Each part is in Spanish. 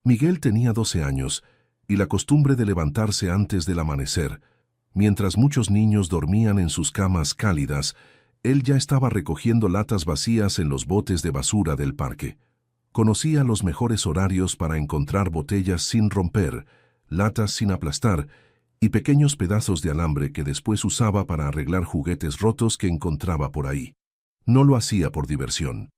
Miguel tenía 12 años y la costumbre de levantarse antes del amanecer. Mientras muchos niños dormían en sus camas cálidas, él ya estaba recogiendo latas vacías en los botes de basura del parque. Conocía los mejores horarios para encontrar botellas sin romper, latas sin aplastar y pequeños pedazos de alambre que después usaba para arreglar juguetes rotos que encontraba por ahí. No lo hacía por diversión.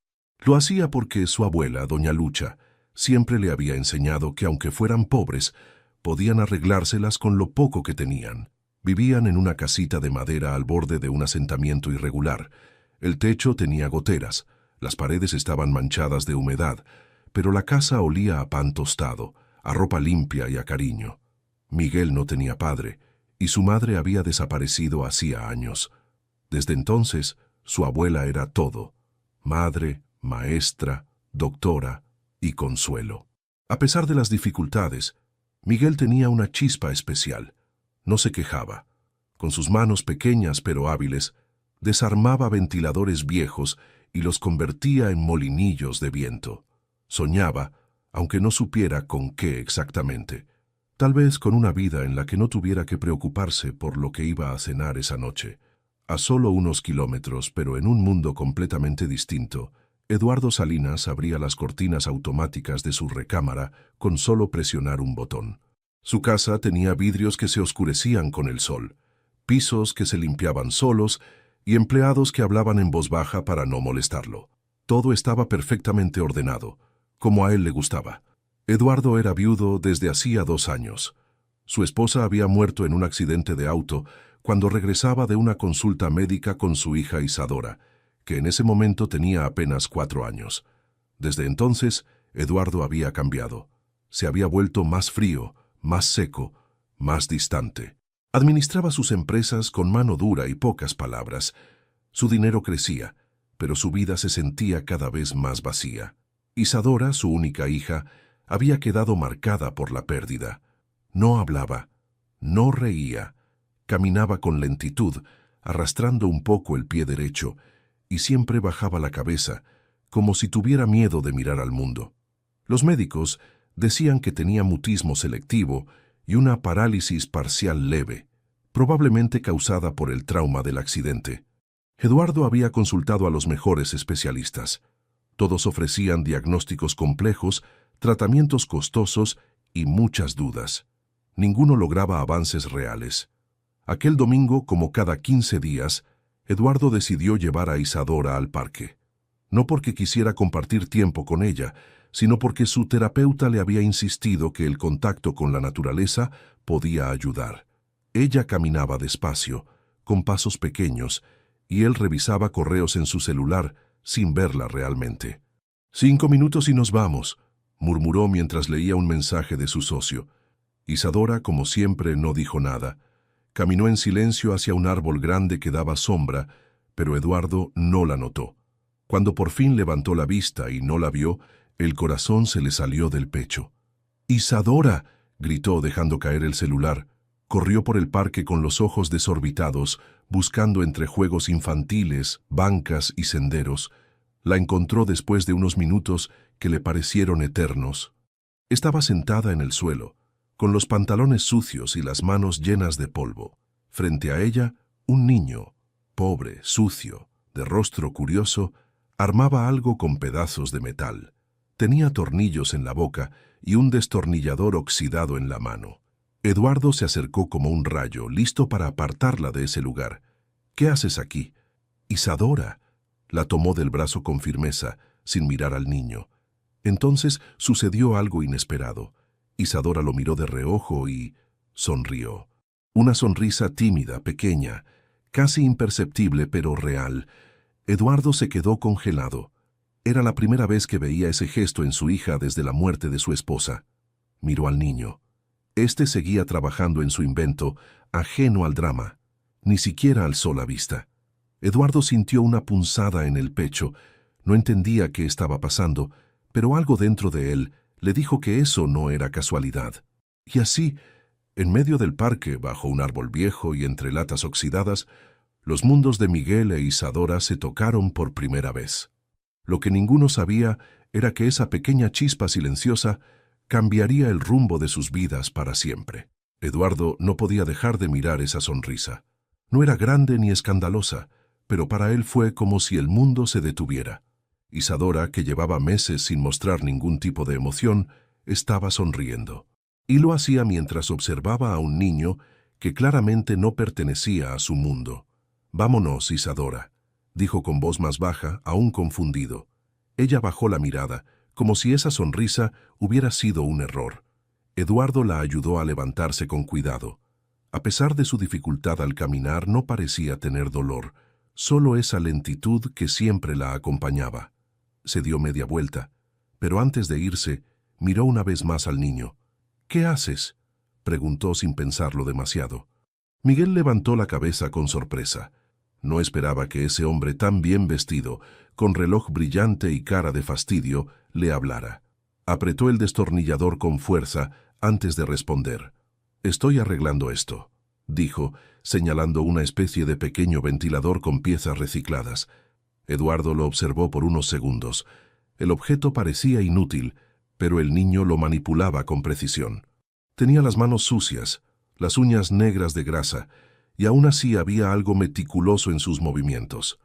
Lo hacía porque su abuela, doña Lucha, siempre le había enseñado que aunque fueran pobres, podían arreglárselas con lo poco que tenían. Vivían en una casita de madera al borde de un asentamiento irregular. El techo tenía goteras, las paredes estaban manchadas de humedad, pero la casa olía a pan tostado, a ropa limpia y a cariño. Miguel no tenía padre, y su madre había desaparecido hacía años. Desde entonces, su abuela era todo: madre, maestra, doctora y consuelo. A pesar de las dificultades, Miguel tenía una chispa especial. No se quejaba. Con sus manos pequeñas pero hábiles, desarmaba ventiladores viejos y los convertía en molinillos de viento. Soñaba, aunque no supiera con qué exactamente. Tal vez con una vida en la que no tuviera que preocuparse por lo que iba a cenar esa noche. A solo unos kilómetros, pero en un mundo completamente distinto, Eduardo Salinas abría las cortinas automáticas de su recámara con solo presionar un botón. Su casa tenía vidrios que se oscurecían con el sol, pisos que se limpiaban solos y empleados que hablaban en voz baja para no molestarlo. Todo estaba perfectamente ordenado, como a él le gustaba. Eduardo era viudo desde hacía 2 años. Su esposa había muerto en un accidente de auto cuando regresaba de una consulta médica con su hija Isadora, que en ese momento tenía apenas 4 años. Desde entonces, Eduardo había cambiado. Se había vuelto más frío, más seco, más distante. Administraba sus empresas con mano dura y pocas palabras. Su dinero crecía, pero su vida se sentía cada vez más vacía. Isadora, su única hija, había quedado marcada por la pérdida. No hablaba, no reía, caminaba con lentitud, arrastrando un poco el pie derecho, y siempre bajaba la cabeza, como si tuviera miedo de mirar al mundo. Los médicos decían que tenía mutismo selectivo y una parálisis parcial leve, probablemente causada por el trauma del accidente. Eduardo había consultado a los mejores especialistas. Todos ofrecían diagnósticos complejos, tratamientos costosos y muchas dudas. Ninguno lograba avances reales. Aquel domingo, como cada 15 días, Eduardo decidió llevar a Isadora al parque. No porque quisiera compartir tiempo con ella, sino porque su terapeuta le había insistido que el contacto con la naturaleza podía ayudar. Ella caminaba despacio, con pasos pequeños, y él revisaba correos en su celular sin verla realmente. 5 minutos y nos vamos, murmuró mientras leía un mensaje de su socio. Isadora, como siempre, no dijo nada. Caminó en silencio hacia un árbol grande que daba sombra, pero Eduardo no la notó. Cuando por fin levantó la vista y no la vio, el corazón se le salió del pecho. ¡Isadora!, gritó dejando caer el celular. Corrió por el parque con los ojos desorbitados, buscando entre juegos infantiles, bancas y senderos. La encontró después de unos minutos que le parecieron eternos. Estaba sentada en el suelo, con los pantalones sucios y las manos llenas de polvo. Frente a ella, un niño, pobre, sucio, de rostro curioso, armaba algo con pedazos de metal. Tenía tornillos en la boca y un destornillador oxidado en la mano. Eduardo se acercó como un rayo, listo para apartarla de ese lugar. «¿Qué haces aquí?» «Isadora». La tomó del brazo con firmeza, sin mirar al niño. Entonces sucedió algo inesperado. Isadora lo miró de reojo y sonrió. Una sonrisa tímida, pequeña, casi imperceptible pero real. Eduardo se quedó congelado. Era la primera vez que veía ese gesto en su hija desde la muerte de su esposa. Miró al niño. Este seguía trabajando en su invento, ajeno al drama. Ni siquiera alzó la vista. Eduardo sintió una punzada en el pecho. No entendía qué estaba pasando, pero algo dentro de él le dijo que eso no era casualidad. Y así, en medio del parque, bajo un árbol viejo y entre latas oxidadas, los mundos de Miguel e Isadora se tocaron por primera vez. Lo que ninguno sabía era que esa pequeña chispa silenciosa cambiaría el rumbo de sus vidas para siempre. Eduardo no podía dejar de mirar esa sonrisa. No era grande ni escandalosa, pero para él fue como si el mundo se detuviera. Isadora, que llevaba meses sin mostrar ningún tipo de emoción, estaba sonriendo. Y lo hacía mientras observaba a un niño que claramente no pertenecía a su mundo. «Vámonos, Isadora», dijo con voz más baja, aún confundido. Ella bajó la mirada, como si esa sonrisa hubiera sido un error. Eduardo la ayudó a levantarse con cuidado. A pesar de su dificultad al caminar, no parecía tener dolor, solo esa lentitud que siempre la acompañaba. Se dio media vuelta, pero antes de irse, miró una vez más al niño. «¿Qué haces?», preguntó sin pensarlo demasiado. Miguel levantó la cabeza con sorpresa. No esperaba que ese hombre tan bien vestido, con reloj brillante y cara de fastidio, le hablara. Apretó el destornillador con fuerza antes de responder. «Estoy arreglando esto», dijo, señalando una especie de pequeño ventilador con piezas recicladas. Eduardo lo observó por unos segundos. El objeto parecía inútil, pero el niño lo manipulaba con precisión. Tenía las manos sucias, las uñas negras de grasa, y aún así había algo meticuloso en sus movimientos.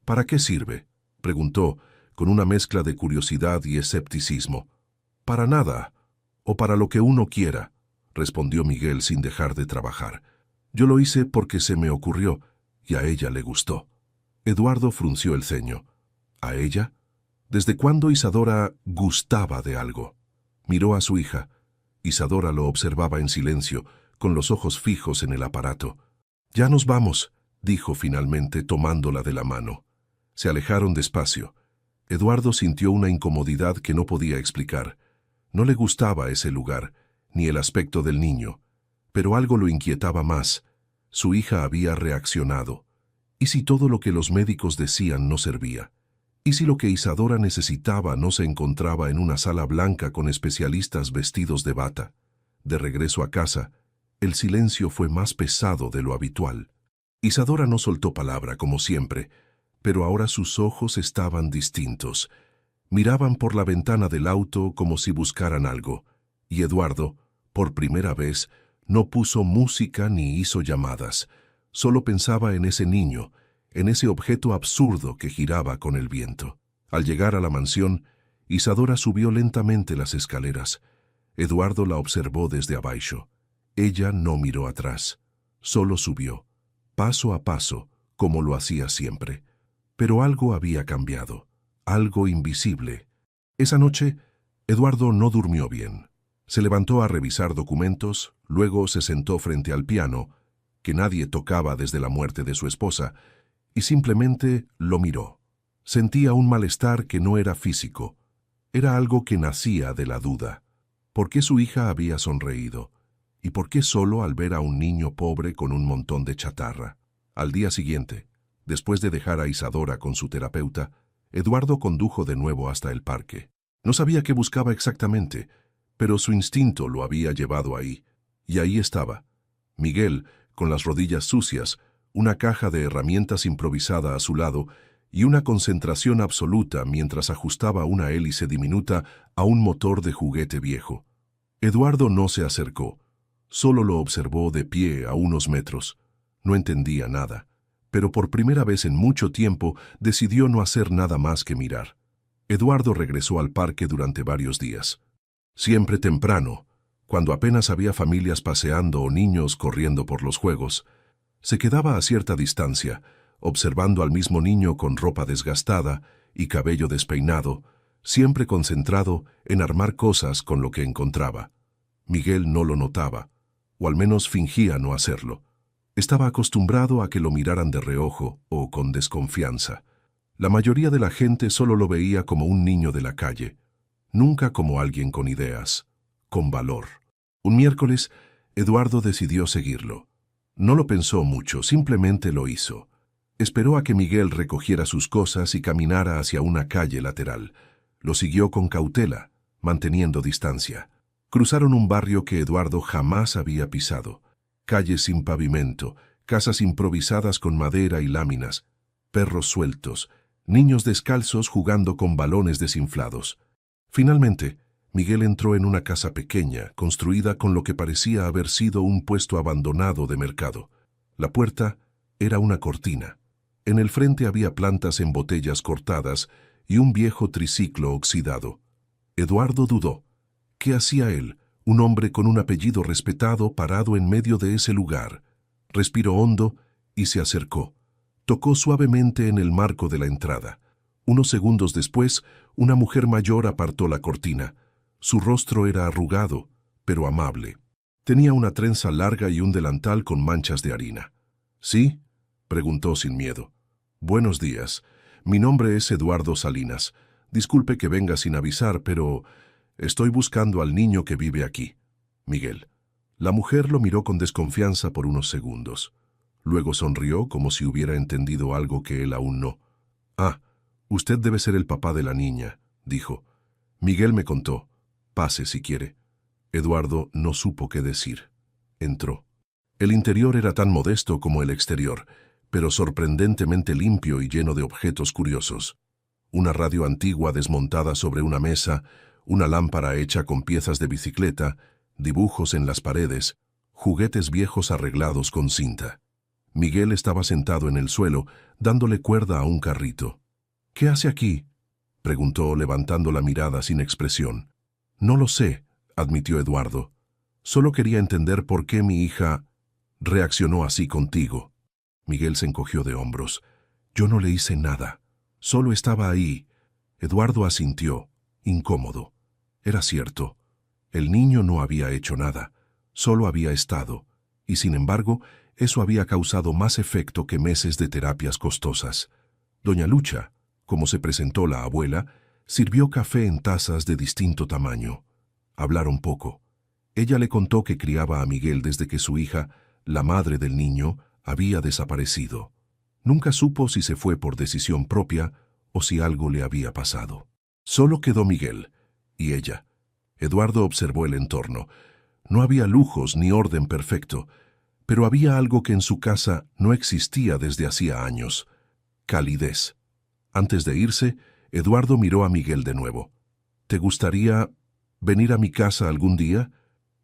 «¿Para qué sirve?», preguntó, con una mezcla de curiosidad y escepticismo. «Para nada, o para lo que uno quiera», respondió Miguel sin dejar de trabajar. «Yo lo hice porque se me ocurrió, y a ella le gustó». Eduardo frunció el ceño. ¿A ella? ¿Desde cuándo Isadora gustaba de algo? Miró a su hija. Isadora lo observaba en silencio, con los ojos fijos en el aparato. «Ya nos vamos», dijo finalmente tomándola de la mano. Se alejaron despacio. Eduardo sintió una incomodidad que no podía explicar. No le gustaba ese lugar, ni el aspecto del niño. Pero algo lo inquietaba más. Su hija había reaccionado. ¿Y si todo lo que los médicos decían no servía? ¿Y si lo que Isadora necesitaba no se encontraba en una sala blanca con especialistas vestidos de bata? De regreso a casa, el silencio fue más pesado de lo habitual. Isadora no soltó palabra, como siempre, pero ahora sus ojos estaban distintos. Miraban por la ventana del auto como si buscaran algo, y Eduardo, por primera vez, no puso música ni hizo llamadas. Solo pensaba en ese niño, en ese objeto absurdo que giraba con el viento. Al llegar a la mansión, Isadora subió lentamente las escaleras. Eduardo la observó desde abajo. Ella no miró atrás, solo subió, paso a paso, como lo hacía siempre. Pero algo había cambiado, algo invisible. Esa noche, Eduardo no durmió bien. Se levantó a revisar documentos, luego se sentó frente al piano, que nadie tocaba desde la muerte de su esposa, y simplemente lo miró. Sentía un malestar que no era físico, era algo que nacía de la duda. ¿Por qué su hija había sonreído? ¿Y por qué solo al ver a un niño pobre con un montón de chatarra? Al día siguiente, después de dejar a Isadora con su terapeuta, Eduardo condujo de nuevo hasta el parque. No sabía qué buscaba exactamente, pero su instinto lo había llevado ahí. Y ahí estaba, Miguel, con las rodillas sucias, una caja de herramientas improvisada a su lado y una concentración absoluta mientras ajustaba una hélice diminuta a un motor de juguete viejo. Eduardo no se acercó, solo lo observó de pie a unos metros. No entendía nada, pero por primera vez en mucho tiempo decidió no hacer nada más que mirar. Eduardo regresó al parque durante varios días. Siempre temprano, cuando apenas había familias paseando o niños corriendo por los juegos, se quedaba a cierta distancia, observando al mismo niño con ropa desgastada y cabello despeinado, siempre concentrado en armar cosas con lo que encontraba. Miguel no lo notaba, o al menos fingía no hacerlo. Estaba acostumbrado a que lo miraran de reojo o con desconfianza. La mayoría de la gente solo lo veía como un niño de la calle, nunca como alguien con ideas, con valor. Un miércoles, Eduardo decidió seguirlo. No lo pensó mucho, simplemente lo hizo. Esperó a que Miguel recogiera sus cosas y caminara hacia una calle lateral. Lo siguió con cautela, manteniendo distancia. Cruzaron un barrio que Eduardo jamás había pisado. Calles sin pavimento, casas improvisadas con madera y láminas, perros sueltos, niños descalzos jugando con balones desinflados. Finalmente, Miguel entró en una casa pequeña, construida con lo que parecía haber sido un puesto abandonado de mercado. La puerta era una cortina. En el frente había plantas en botellas cortadas y un viejo triciclo oxidado. Eduardo dudó. ¿Qué hacía él, un hombre con un apellido respetado, parado en medio de ese lugar? Respiró hondo y se acercó. Tocó suavemente en el marco de la entrada. Unos segundos después, una mujer mayor apartó la cortina. Su rostro era arrugado, pero amable. Tenía una trenza larga y un delantal con manchas de harina. ¿Sí?, preguntó sin miedo. Buenos días. Mi nombre es Eduardo Salinas. Disculpe que venga sin avisar, pero estoy buscando al niño que vive aquí. Miguel. La mujer lo miró con desconfianza por unos segundos. Luego sonrió como si hubiera entendido algo que él aún no. Ah, usted debe ser el papá de la niña, dijo. Miguel me contó. Pase si quiere. Eduardo no supo qué decir. Entró. El interior era tan modesto como el exterior, pero sorprendentemente limpio y lleno de objetos curiosos. Una radio antigua desmontada sobre una mesa, una lámpara hecha con piezas de bicicleta, dibujos en las paredes, juguetes viejos arreglados con cinta. Miguel estaba sentado en el suelo, dándole cuerda a un carrito. ¿Qué hace aquí?, preguntó, levantando la mirada sin expresión. No lo sé, admitió Eduardo. Solo quería entender por qué mi hija reaccionó así contigo. Miguel se encogió de hombros. Yo no le hice nada. Solo estaba ahí. Eduardo asintió, incómodo. Era cierto. El niño no había hecho nada. Solo había estado. Y sin embargo, eso había causado más efecto que meses de terapias costosas. Doña Lucha, como se presentó la abuela, sirvió café en tazas de distinto tamaño. Hablaron poco. Ella le contó que criaba a Miguel desde que su hija, la madre del niño, había desaparecido. Nunca supo si se fue por decisión propia o si algo le había pasado. Solo quedó Miguel y ella. Eduardo observó el entorno. No había lujos ni orden perfecto, pero había algo que en su casa no existía desde hacía años: calidez. Antes de irse, Eduardo miró a Miguel de nuevo. ¿Te gustaría venir a mi casa algún día?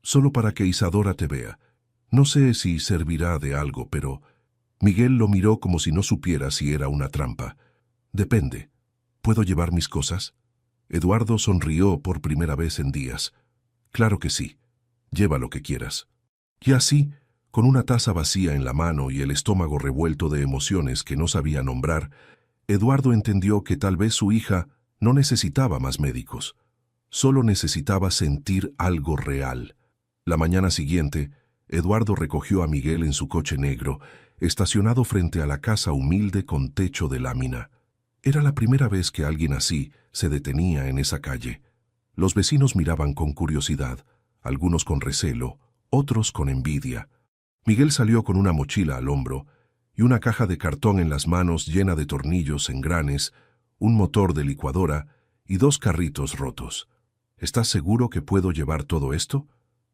Solo para que Isadora te vea. No sé si servirá de algo, pero... Miguel lo miró como si no supiera si era una trampa. Depende. ¿Puedo llevar mis cosas? Eduardo sonrió por primera vez en días. Claro que sí. Lleva lo que quieras. Y así, con una taza vacía en la mano y el estómago revuelto de emociones que no sabía nombrar, Eduardo entendió que tal vez su hija no necesitaba más médicos. Solo necesitaba sentir algo real. La mañana siguiente, Eduardo recogió a Miguel en su coche negro, estacionado frente a la casa humilde con techo de lámina. Era la primera vez que alguien así se detenía en esa calle. Los vecinos miraban con curiosidad, algunos con recelo, otros con envidia. Miguel salió con una mochila al hombro y una caja de cartón en las manos llena de tornillos, engranes, un motor de licuadora y 2 carritos rotos. ¿Estás seguro que puedo llevar todo esto?,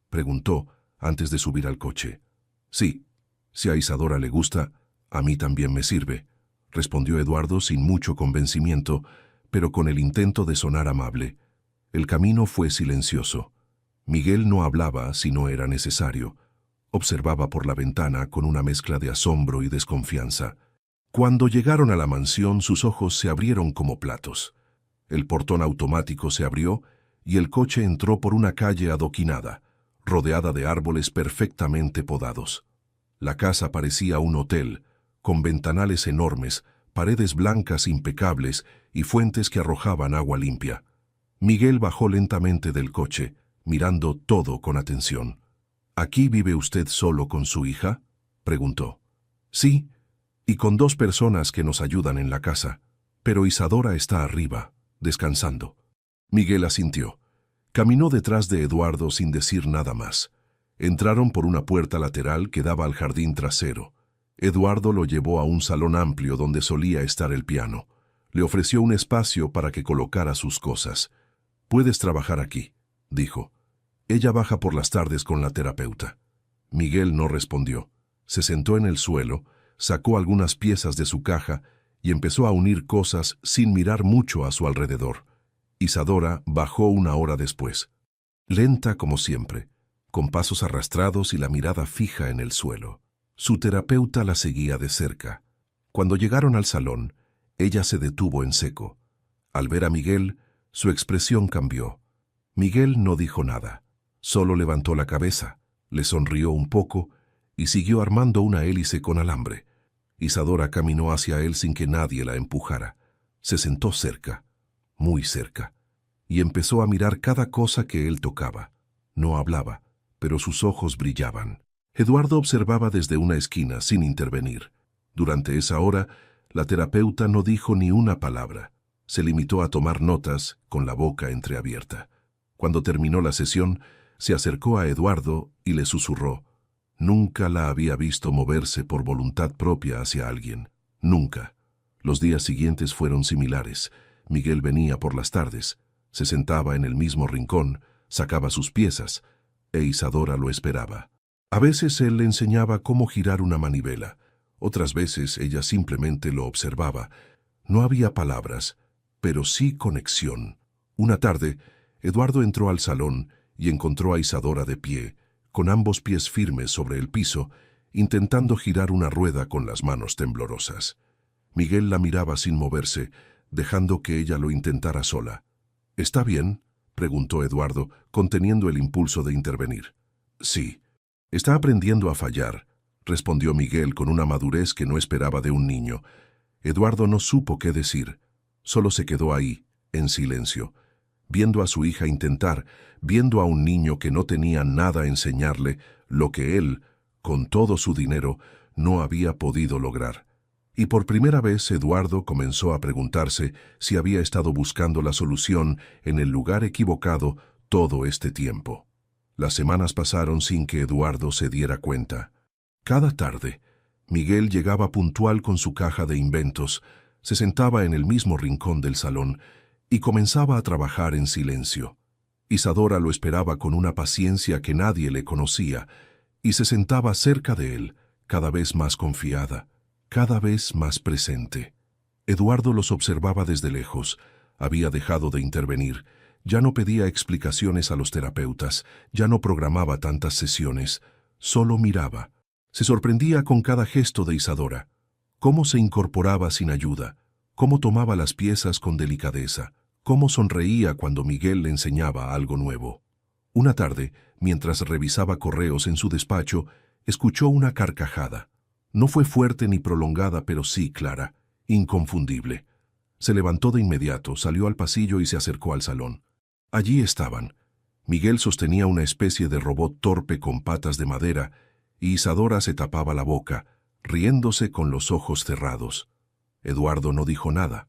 preguntó antes de subir al coche. Sí, si a Isadora le gusta, a mí también me sirve, respondió Eduardo sin mucho convencimiento, pero con el intento de sonar amable. El camino fue silencioso. Miguel no hablaba si no era necesario. Observaba por la ventana con una mezcla de asombro y desconfianza. Cuando llegaron a la mansión, sus ojos se abrieron como platos. El portón automático se abrió y el coche entró por una calle adoquinada, rodeada de árboles perfectamente podados. La casa parecía un hotel, con ventanales enormes, paredes blancas impecables y fuentes que arrojaban agua limpia. Miguel bajó lentamente del coche, mirando todo con atención. ¿Aquí vive usted solo con su hija?, preguntó. Sí, y con 2 personas que nos ayudan en la casa, pero Isadora está arriba, descansando. Miguel asintió. Caminó detrás de Eduardo sin decir nada más. Entraron por una puerta lateral que daba al jardín trasero. Eduardo lo llevó a un salón amplio donde solía estar el piano. Le ofreció un espacio para que colocara sus cosas. «Puedes trabajar aquí», dijo. «Ella baja por las tardes con la terapeuta». Miguel no respondió. Se sentó en el suelo, sacó algunas piezas de su caja y empezó a unir cosas sin mirar mucho a su alrededor. Isadora bajó una hora después, lenta como siempre, con pasos arrastrados y la mirada fija en el suelo. Su terapeuta la seguía de cerca. Cuando llegaron al salón, ella se detuvo en seco. Al ver a Miguel, su expresión cambió. Miguel no dijo nada, solo levantó la cabeza, le sonrió un poco y siguió armando una hélice con alambre. Isadora caminó hacia él sin que nadie la empujara. Se sentó cerca, muy cerca, y empezó a mirar cada cosa que él tocaba. No hablaba, pero sus ojos brillaban. Eduardo observaba desde una esquina sin intervenir. Durante esa hora, la terapeuta no dijo ni una palabra. Se limitó a tomar notas con la boca entreabierta. Cuando terminó la sesión, se acercó a Eduardo y le susurró. Nunca la había visto moverse por voluntad propia hacia alguien. Nunca. Los días siguientes fueron similares. Miguel venía por las tardes, se sentaba en el mismo rincón, sacaba sus piezas, e Isadora lo esperaba. A veces él le enseñaba cómo girar una manivela, otras veces ella simplemente lo observaba. No había palabras, pero sí conexión. Una tarde, Eduardo entró al salón y encontró a Isadora de pie, con ambos pies firmes sobre el piso, intentando girar una rueda con las manos temblorosas. Miguel la miraba sin moverse, dejando que ella lo intentara sola. ¿Está bien?, preguntó Eduardo, conteniendo el impulso de intervenir. Sí. Está aprendiendo a fallar, respondió Miguel con una madurez que no esperaba de un niño. Eduardo no supo qué decir. Solo se quedó ahí, en silencio, viendo a su hija intentar, viendo a un niño que no tenía nada a enseñarle, lo que él, con todo su dinero, no había podido lograr. Y por primera vez Eduardo comenzó a preguntarse si había estado buscando la solución en el lugar equivocado todo este tiempo. Las semanas pasaron sin que Eduardo se diera cuenta. Cada tarde, Miguel llegaba puntual con su caja de inventos, se sentaba en el mismo rincón del salón y comenzaba a trabajar en silencio. Isadora lo esperaba con una paciencia que nadie le conocía y se sentaba cerca de él, cada vez más confiada, cada vez más presente. Eduardo los observaba desde lejos. Había dejado de intervenir. Ya no pedía explicaciones a los terapeutas, ya no programaba tantas sesiones, solo miraba. Se sorprendía con cada gesto de Isadora, cómo se incorporaba sin ayuda, cómo tomaba las piezas con delicadeza, cómo sonreía cuando Miguel le enseñaba algo nuevo. Una tarde, mientras revisaba correos en su despacho, escuchó una carcajada. No fue fuerte ni prolongada, pero sí clara, inconfundible. Se levantó de inmediato, salió al pasillo y se acercó al salón. Allí estaban. Miguel sostenía una especie de robot torpe con patas de madera y Isadora se tapaba la boca, riéndose con los ojos cerrados. Eduardo no dijo nada.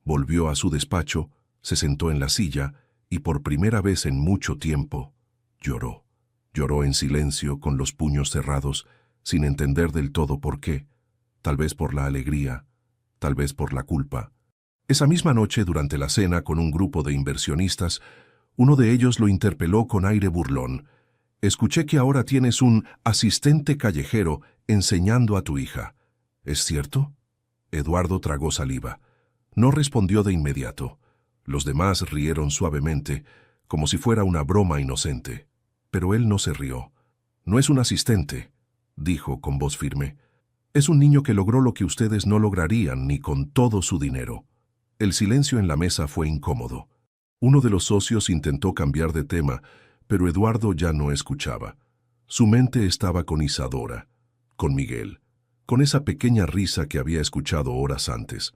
Volvió a su despacho, se sentó en la silla y por primera vez en mucho tiempo lloró. Lloró en silencio, con los puños cerrados, sin entender del todo por qué. Tal vez por la alegría, tal vez por la culpa. Esa misma noche, durante la cena con un grupo de inversionistas, uno de ellos lo interpeló con aire burlón. «Escuché que ahora tienes un asistente callejero enseñando a tu hija. ¿Es cierto?» Eduardo tragó saliva. No respondió de inmediato. Los demás rieron suavemente, como si fuera una broma inocente. Pero él no se rió. «No es un asistente», dijo con voz firme. «Es un niño que logró lo que ustedes no lograrían ni con todo su dinero». El silencio en la mesa fue incómodo. Uno de los socios intentó cambiar de tema, pero Eduardo ya no escuchaba. Su mente estaba con Isadora, con Miguel, con esa pequeña risa que había escuchado horas antes.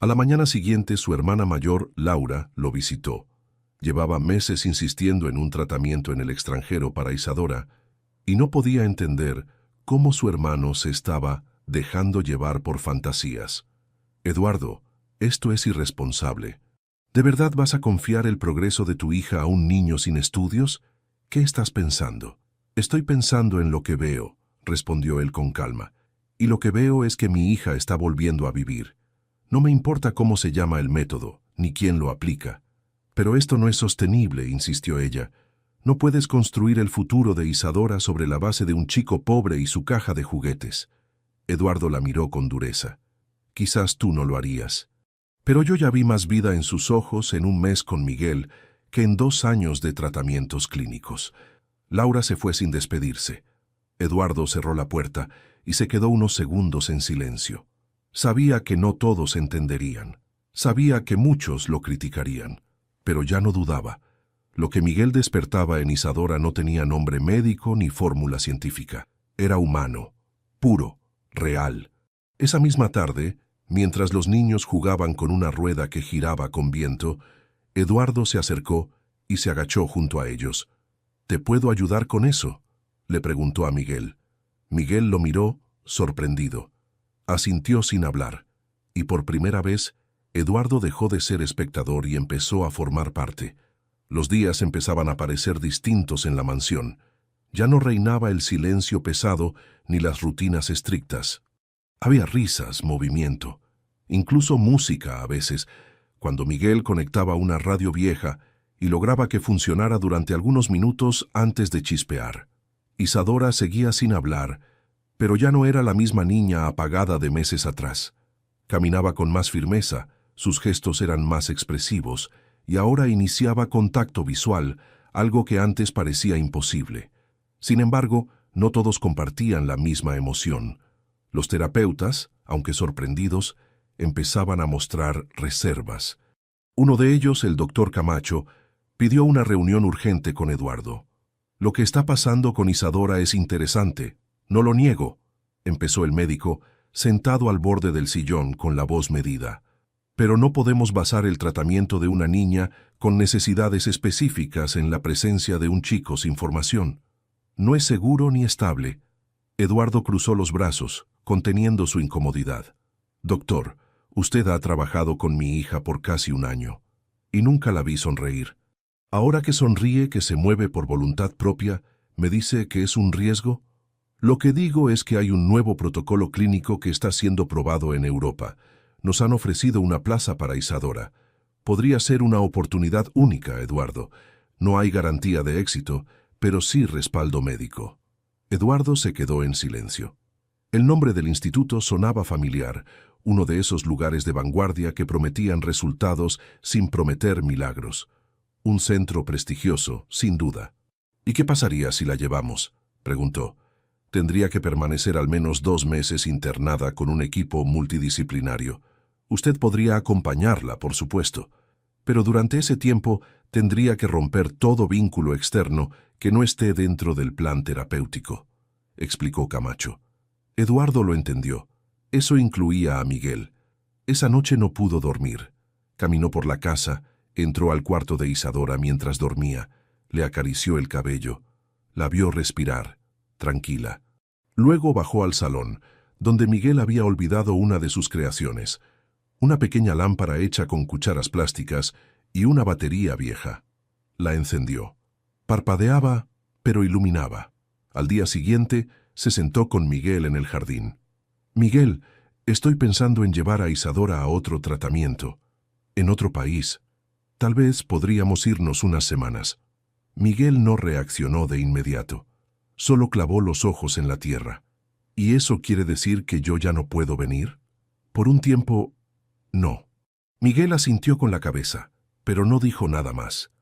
A la mañana siguiente, su hermana mayor, Laura, lo visitó. Llevaba meses insistiendo en un tratamiento en el extranjero para Isadora, y no podía entender cómo su hermano se estaba dejando llevar por fantasías. «Eduardo, esto es irresponsable. ¿De verdad vas a confiar el progreso de tu hija a un niño sin estudios? ¿Qué estás pensando?» «Estoy pensando en lo que veo», respondió él con calma. «Y lo que veo es que mi hija está volviendo a vivir. No me importa cómo se llama el método, ni quién lo aplica. Pero esto no es sostenible», insistió ella. «No puedes construir el futuro de Isadora sobre la base de un chico pobre y su caja de juguetes». Eduardo la miró con dureza. «Quizás tú no lo harías». Pero yo ya vi más vida en sus ojos en un mes con Miguel que en 2 años de tratamientos clínicos. Laura se fue sin despedirse. Eduardo cerró la puerta y se quedó unos segundos en silencio. Sabía que no todos entenderían. Sabía que muchos lo criticarían. Pero ya no dudaba. Lo que Miguel despertaba en Isadora no tenía nombre médico ni fórmula científica. Era humano, puro, real. Esa misma tarde, mientras los niños jugaban con una rueda que giraba con viento, Eduardo se acercó y se agachó junto a ellos. ¿Te puedo ayudar con eso?, le preguntó a Miguel. Miguel lo miró, sorprendido. Asintió sin hablar, y por primera vez, Eduardo dejó de ser espectador y empezó a formar parte. Los días empezaban a parecer distintos en la mansión. Ya no reinaba el silencio pesado ni las rutinas estrictas. Había risas, movimiento, incluso música a veces, cuando Miguel conectaba una radio vieja y lograba que funcionara durante algunos minutos antes de chispear. Isadora seguía sin hablar, pero ya no era la misma niña apagada de meses atrás. Caminaba con más firmeza, sus gestos eran más expresivos, y ahora iniciaba contacto visual, algo que antes parecía imposible. Sin embargo, no todos compartían la misma emoción. Los terapeutas, aunque sorprendidos, empezaban a mostrar reservas. Uno de ellos, el doctor Camacho, pidió una reunión urgente con Eduardo. «Lo que está pasando con Isadora es interesante, no lo niego», empezó el médico, sentado al borde del sillón con la voz medida. «Pero no podemos basar el tratamiento de una niña con necesidades específicas en la presencia de un chico sin formación. No es seguro ni estable». Eduardo cruzó los brazos, conteniendo su incomodidad. «Doctor, usted ha trabajado con mi hija por casi 1 año, y nunca la vi sonreír. Ahora que sonríe, que se mueve por voluntad propia, ¿me dice que es un riesgo? Lo que digo es que hay un nuevo protocolo clínico que está siendo probado en Europa. Nos han ofrecido una plaza para Isadora. Podría ser una oportunidad única, Eduardo. No hay garantía de éxito, pero sí respaldo médico». Eduardo se quedó en silencio. El nombre del instituto sonaba familiar, uno de esos lugares de vanguardia que prometían resultados sin prometer milagros. Un centro prestigioso, sin duda. «¿Y qué pasaría si la llevamos?», preguntó. «Tendría que permanecer al menos 2 meses internada con un equipo multidisciplinario. Usted podría acompañarla, por supuesto, pero durante ese tiempo tendría que romper todo vínculo externo que no esté dentro del plan terapéutico», explicó Camacho. Eduardo lo entendió. Eso incluía a Miguel. Esa noche no pudo dormir. Caminó por la casa, entró al cuarto de Isadora mientras dormía, le acarició el cabello, la vio respirar, tranquila. Luego bajó al salón, donde Miguel había olvidado una de sus creaciones, una pequeña lámpara hecha con cucharas plásticas y una batería vieja. La encendió. Parpadeaba, pero iluminaba. Al día siguiente, se sentó con Miguel en el jardín. «Miguel, estoy pensando en llevar a Isadora a otro tratamiento, en otro país. Tal vez podríamos irnos unas semanas». Miguel no reaccionó de inmediato. Solo clavó los ojos en la tierra. «¿Y eso quiere decir que yo ya no puedo venir?». «Por un tiempo, no». Miguel asintió con la cabeza, pero no dijo nada más.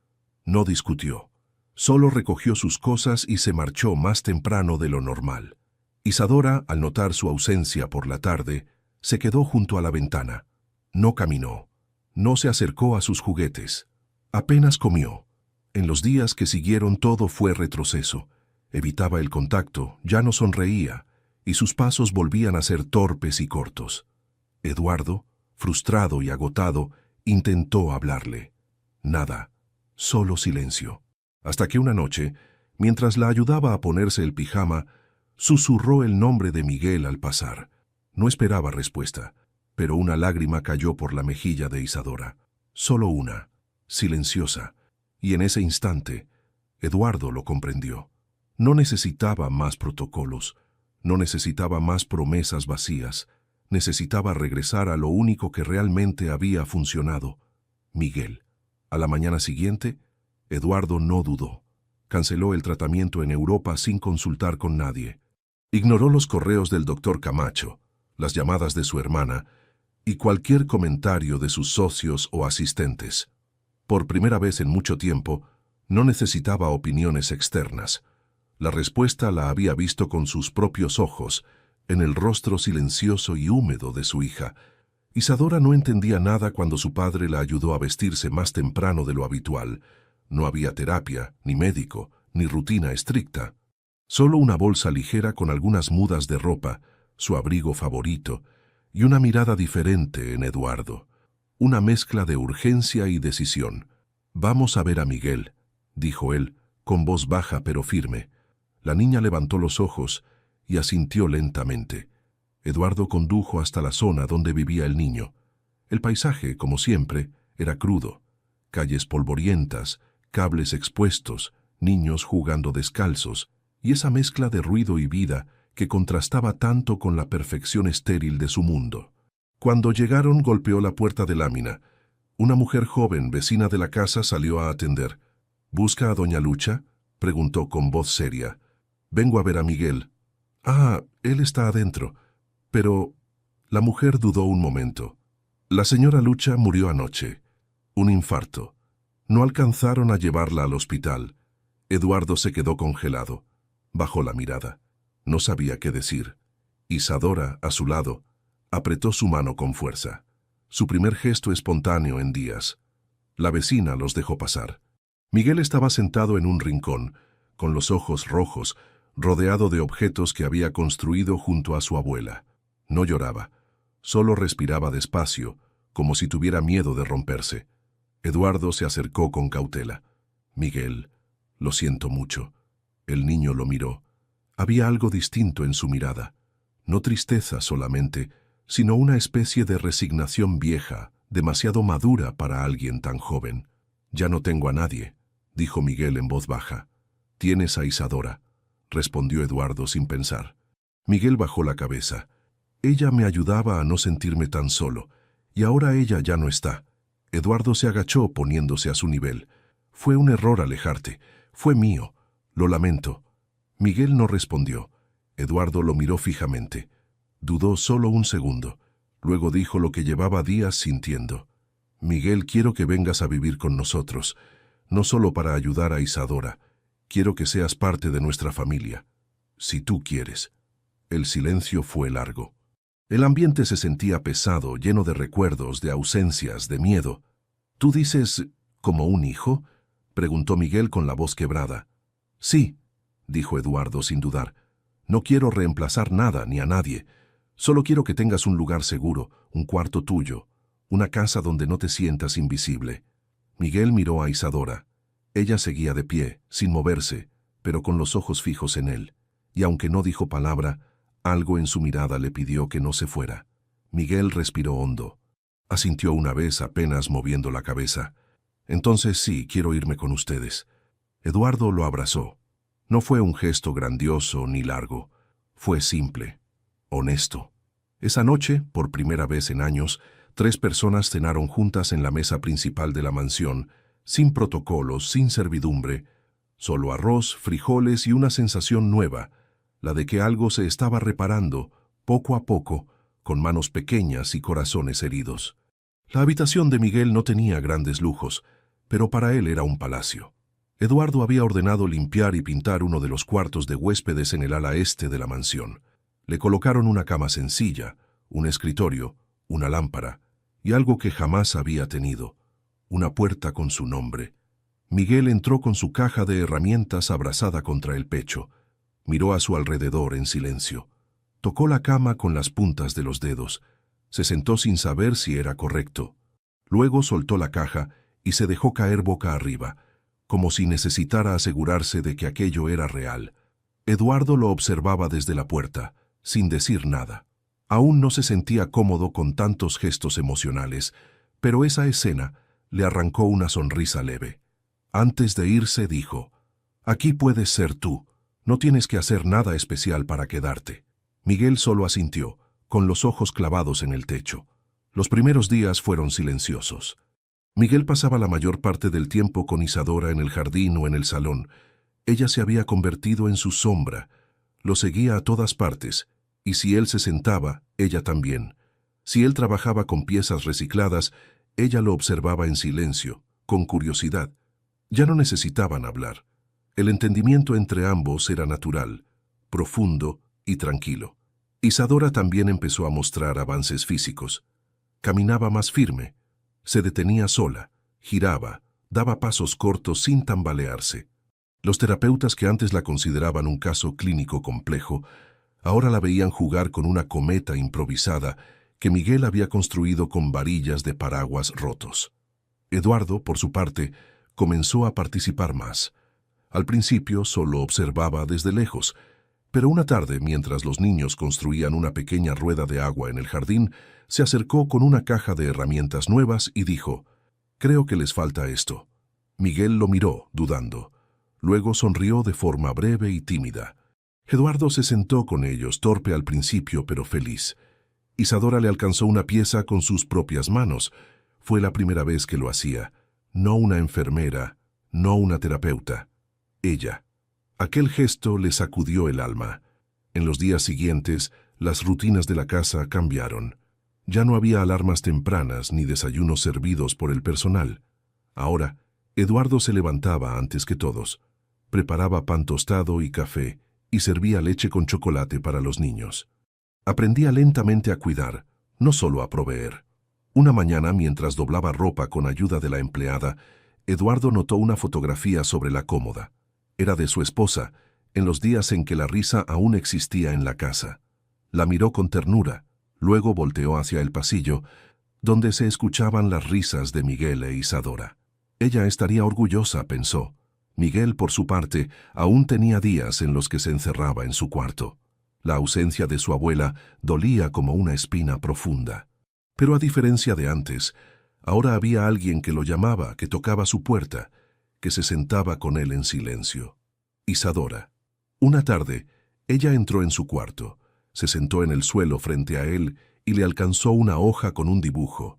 No discutió. Solo recogió sus cosas y se marchó más temprano de lo normal. Isadora, al notar su ausencia por la tarde, se quedó junto a la ventana. No caminó. No se acercó a sus juguetes. Apenas comió. En los días que siguieron todo fue retroceso. Evitaba el contacto, ya no sonreía, y sus pasos volvían a ser torpes y cortos. Eduardo, frustrado y agotado, intentó hablarle. Nada, solo silencio. Hasta que una noche, mientras la ayudaba a ponerse el pijama, susurró el nombre de Miguel al pasar. No esperaba respuesta, pero una lágrima cayó por la mejilla de Isadora. Solo una, silenciosa, y en ese instante, Eduardo lo comprendió. No necesitaba más protocolos, no necesitaba más promesas vacías, necesitaba regresar a lo único que realmente había funcionado: Miguel. A la mañana siguiente, Eduardo no dudó. Canceló el tratamiento en Europa sin consultar con nadie. Ignoró los correos del doctor Camacho, las llamadas de su hermana, y cualquier comentario de sus socios o asistentes. Por primera vez en mucho tiempo, no necesitaba opiniones externas. La respuesta la había visto con sus propios ojos, en el rostro silencioso y húmedo de su hija. Isadora no entendía nada cuando su padre la ayudó a vestirse más temprano de lo habitual. No había terapia, ni médico, ni rutina estricta. Solo una bolsa ligera con algunas mudas de ropa, su abrigo favorito, y una mirada diferente en Eduardo. Una mezcla de urgencia y decisión. «Vamos a ver a Miguel», dijo él, con voz baja pero firme. La niña levantó los ojos y asintió lentamente. Eduardo condujo hasta la zona donde vivía el niño. El paisaje, como siempre, era crudo. Calles polvorientas, cables expuestos, niños jugando descalzos, y esa mezcla de ruido y vida que contrastaba tanto con la perfección estéril de su mundo. Cuando llegaron, golpeó la puerta de lámina. Una mujer joven, vecina de la casa, salió a atender. «¿Busca a doña Lucha?», preguntó con voz seria. «Vengo a ver a Miguel». «Ah, él está adentro». «Pero…» La mujer dudó un momento. «La señora Lucha murió anoche. Un infarto. No alcanzaron a llevarla al hospital». Eduardo se quedó congelado. Bajó la mirada. No sabía qué decir. Isadora, a su lado, apretó su mano con fuerza. Su primer gesto espontáneo en días. La vecina los dejó pasar. Miguel estaba sentado en un rincón, con los ojos rojos, rodeado de objetos que había construido junto a su abuela. No lloraba, solo respiraba despacio, como si tuviera miedo de romperse. Eduardo se acercó con cautela. «Miguel, lo siento mucho». El niño lo miró. Había algo distinto en su mirada. No tristeza solamente, sino una especie de resignación vieja, demasiado madura para alguien tan joven. «Ya no tengo a nadie», dijo Miguel en voz baja. «Tienes a Isadora», respondió Eduardo sin pensar. Miguel bajó la cabeza. «Ella me ayudaba a no sentirme tan solo, y ahora ella ya no está». Eduardo se agachó poniéndose a su nivel. «Fue un error alejarte. Fue mío. Lo lamento». Miguel no respondió. Eduardo lo miró fijamente. Dudó solo un segundo. Luego dijo lo que llevaba días sintiendo. «Miguel, quiero que vengas a vivir con nosotros, no solo para ayudar a Isadora. Quiero que seas parte de nuestra familia. Si tú quieres». El silencio fue largo. El ambiente se sentía pesado, lleno de recuerdos, de ausencias, de miedo. «¿Tú dices, como un hijo?», preguntó Miguel con la voz quebrada. «Sí», dijo Eduardo sin dudar. «No quiero reemplazar nada ni a nadie. Solo quiero que tengas un lugar seguro, un cuarto tuyo, una casa donde no te sientas invisible». Miguel miró a Isadora. Ella seguía de pie, sin moverse, pero con los ojos fijos en él. Y aunque no dijo palabra, algo en su mirada le pidió que no se fuera. Miguel respiró hondo. Asintió una vez apenas moviendo la cabeza. «Entonces sí, quiero irme con ustedes». Eduardo lo abrazó. No fue un gesto grandioso ni largo. Fue simple, honesto. Esa noche, por primera vez en años, 3 personas cenaron juntas en la mesa principal de la mansión, sin protocolos, sin servidumbre, solo arroz, frijoles y una sensación nueva, la de que algo se estaba reparando, poco a poco, con manos pequeñas y corazones heridos. La habitación de Miguel no tenía grandes lujos, pero para él era un palacio. Eduardo había ordenado limpiar y pintar uno de los cuartos de huéspedes en el ala este de la mansión. Le colocaron una cama sencilla, un escritorio, una lámpara, y algo que jamás había tenido, una puerta con su nombre. Miguel entró con su caja de herramientas abrazada contra el pecho. Miró a su alrededor en silencio. Tocó la cama con las puntas de los dedos. Se sentó sin saber si era correcto. Luego soltó la caja y se dejó caer boca arriba, como si necesitara asegurarse de que aquello era real. Eduardo lo observaba desde la puerta, sin decir nada. Aún no se sentía cómodo con tantos gestos emocionales, pero esa escena le arrancó una sonrisa leve. Antes de irse dijo: «Aquí puedes ser tú. No tienes que hacer nada especial para quedarte». Miguel solo asintió, con los ojos clavados en el techo. Los primeros días fueron silenciosos. Miguel pasaba la mayor parte del tiempo con Isadora en el jardín o en el salón. Ella se había convertido en su sombra. Lo seguía a todas partes, y si él se sentaba, ella también. Si él trabajaba con piezas recicladas, ella lo observaba en silencio, con curiosidad. Ya no necesitaban hablar. El entendimiento entre ambos era natural, profundo y tranquilo. Isadora también empezó a mostrar avances físicos. Caminaba más firme, se detenía sola, giraba, daba pasos cortos sin tambalearse. Los terapeutas que antes la consideraban un caso clínico complejo, ahora la veían jugar con una cometa improvisada que Miguel había construido con varillas de paraguas rotos. Eduardo, por su parte, comenzó a participar más. Al principio solo observaba desde lejos, pero una tarde, mientras los niños construían una pequeña rueda de agua en el jardín, se acercó con una caja de herramientas nuevas y dijo: «Creo que les falta esto». Miguel lo miró, dudando. Luego sonrió de forma breve y tímida. Eduardo se sentó con ellos, torpe al principio, pero feliz. Isadora le alcanzó una pieza con sus propias manos. Fue la primera vez que lo hacía. No una enfermera, no una terapeuta. Ella. Aquel gesto le sacudió el alma. En los días siguientes, las rutinas de la casa cambiaron. Ya no había alarmas tempranas ni desayunos servidos por el personal. Ahora, Eduardo se levantaba antes que todos. Preparaba pan tostado y café y servía leche con chocolate para los niños. Aprendía lentamente a cuidar, no solo a proveer. Una mañana, mientras doblaba ropa con ayuda de la empleada, Eduardo notó una fotografía sobre la cómoda. Era de su esposa, en los días en que la risa aún existía en la casa. La miró con ternura, luego volteó hacia el pasillo, donde se escuchaban las risas de Miguel e Isadora. Ella estaría orgullosa, pensó. Miguel, por su parte, aún tenía días en los que se encerraba en su cuarto. La ausencia de su abuela dolía como una espina profunda. Pero a diferencia de antes, ahora había alguien que lo llamaba, que tocaba su puerta, que se sentaba con él en silencio. Isadora. Una tarde, ella entró en su cuarto, se sentó en el suelo frente a él y le alcanzó una hoja con un dibujo.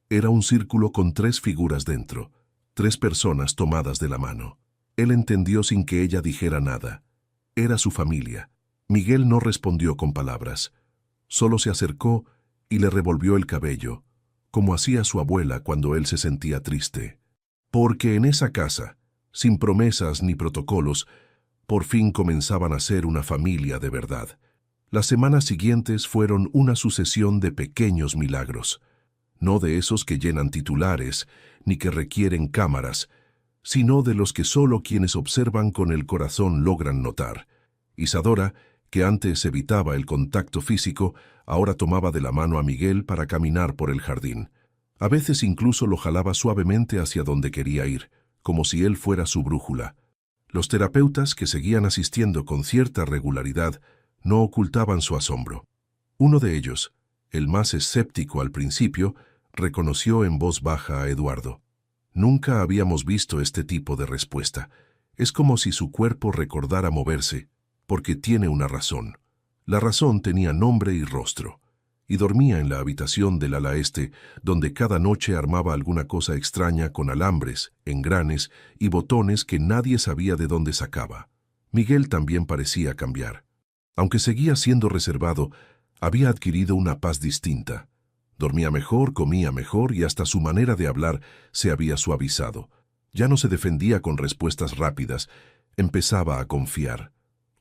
Era un círculo con 3 figuras dentro, 3 personas tomadas de la mano. Él entendió sin que ella dijera nada. Era su familia. Miguel no respondió con palabras. Solo se acercó y le revolvió el cabello, como hacía su abuela cuando él se sentía triste. Porque en esa casa, sin promesas ni protocolos, por fin comenzaban a ser una familia de verdad. Las semanas siguientes fueron una sucesión de pequeños milagros, no de esos que llenan titulares ni que requieren cámaras, sino de los que solo quienes observan con el corazón logran notar. Isadora, que antes evitaba el contacto físico, ahora tomaba de la mano a Miguel para caminar por el jardín. A veces incluso lo jalaba suavemente hacia donde quería ir, como si él fuera su brújula. Los terapeutas, que seguían asistiendo con cierta regularidad, no ocultaban su asombro. Uno de ellos, el más escéptico al principio, reconoció en voz baja a Eduardo. Nunca habíamos visto este tipo de respuesta. Es como si su cuerpo recordara moverse, porque tiene una razón. La razón tenía nombre y rostro, y dormía en la habitación del ala este, donde cada noche armaba alguna cosa extraña con alambres, engranes y botones que nadie sabía de dónde sacaba. Miguel también parecía cambiar. Aunque seguía siendo reservado, había adquirido una paz distinta. Dormía mejor, comía mejor y hasta su manera de hablar se había suavizado. Ya no se defendía con respuestas rápidas, empezaba a confiar.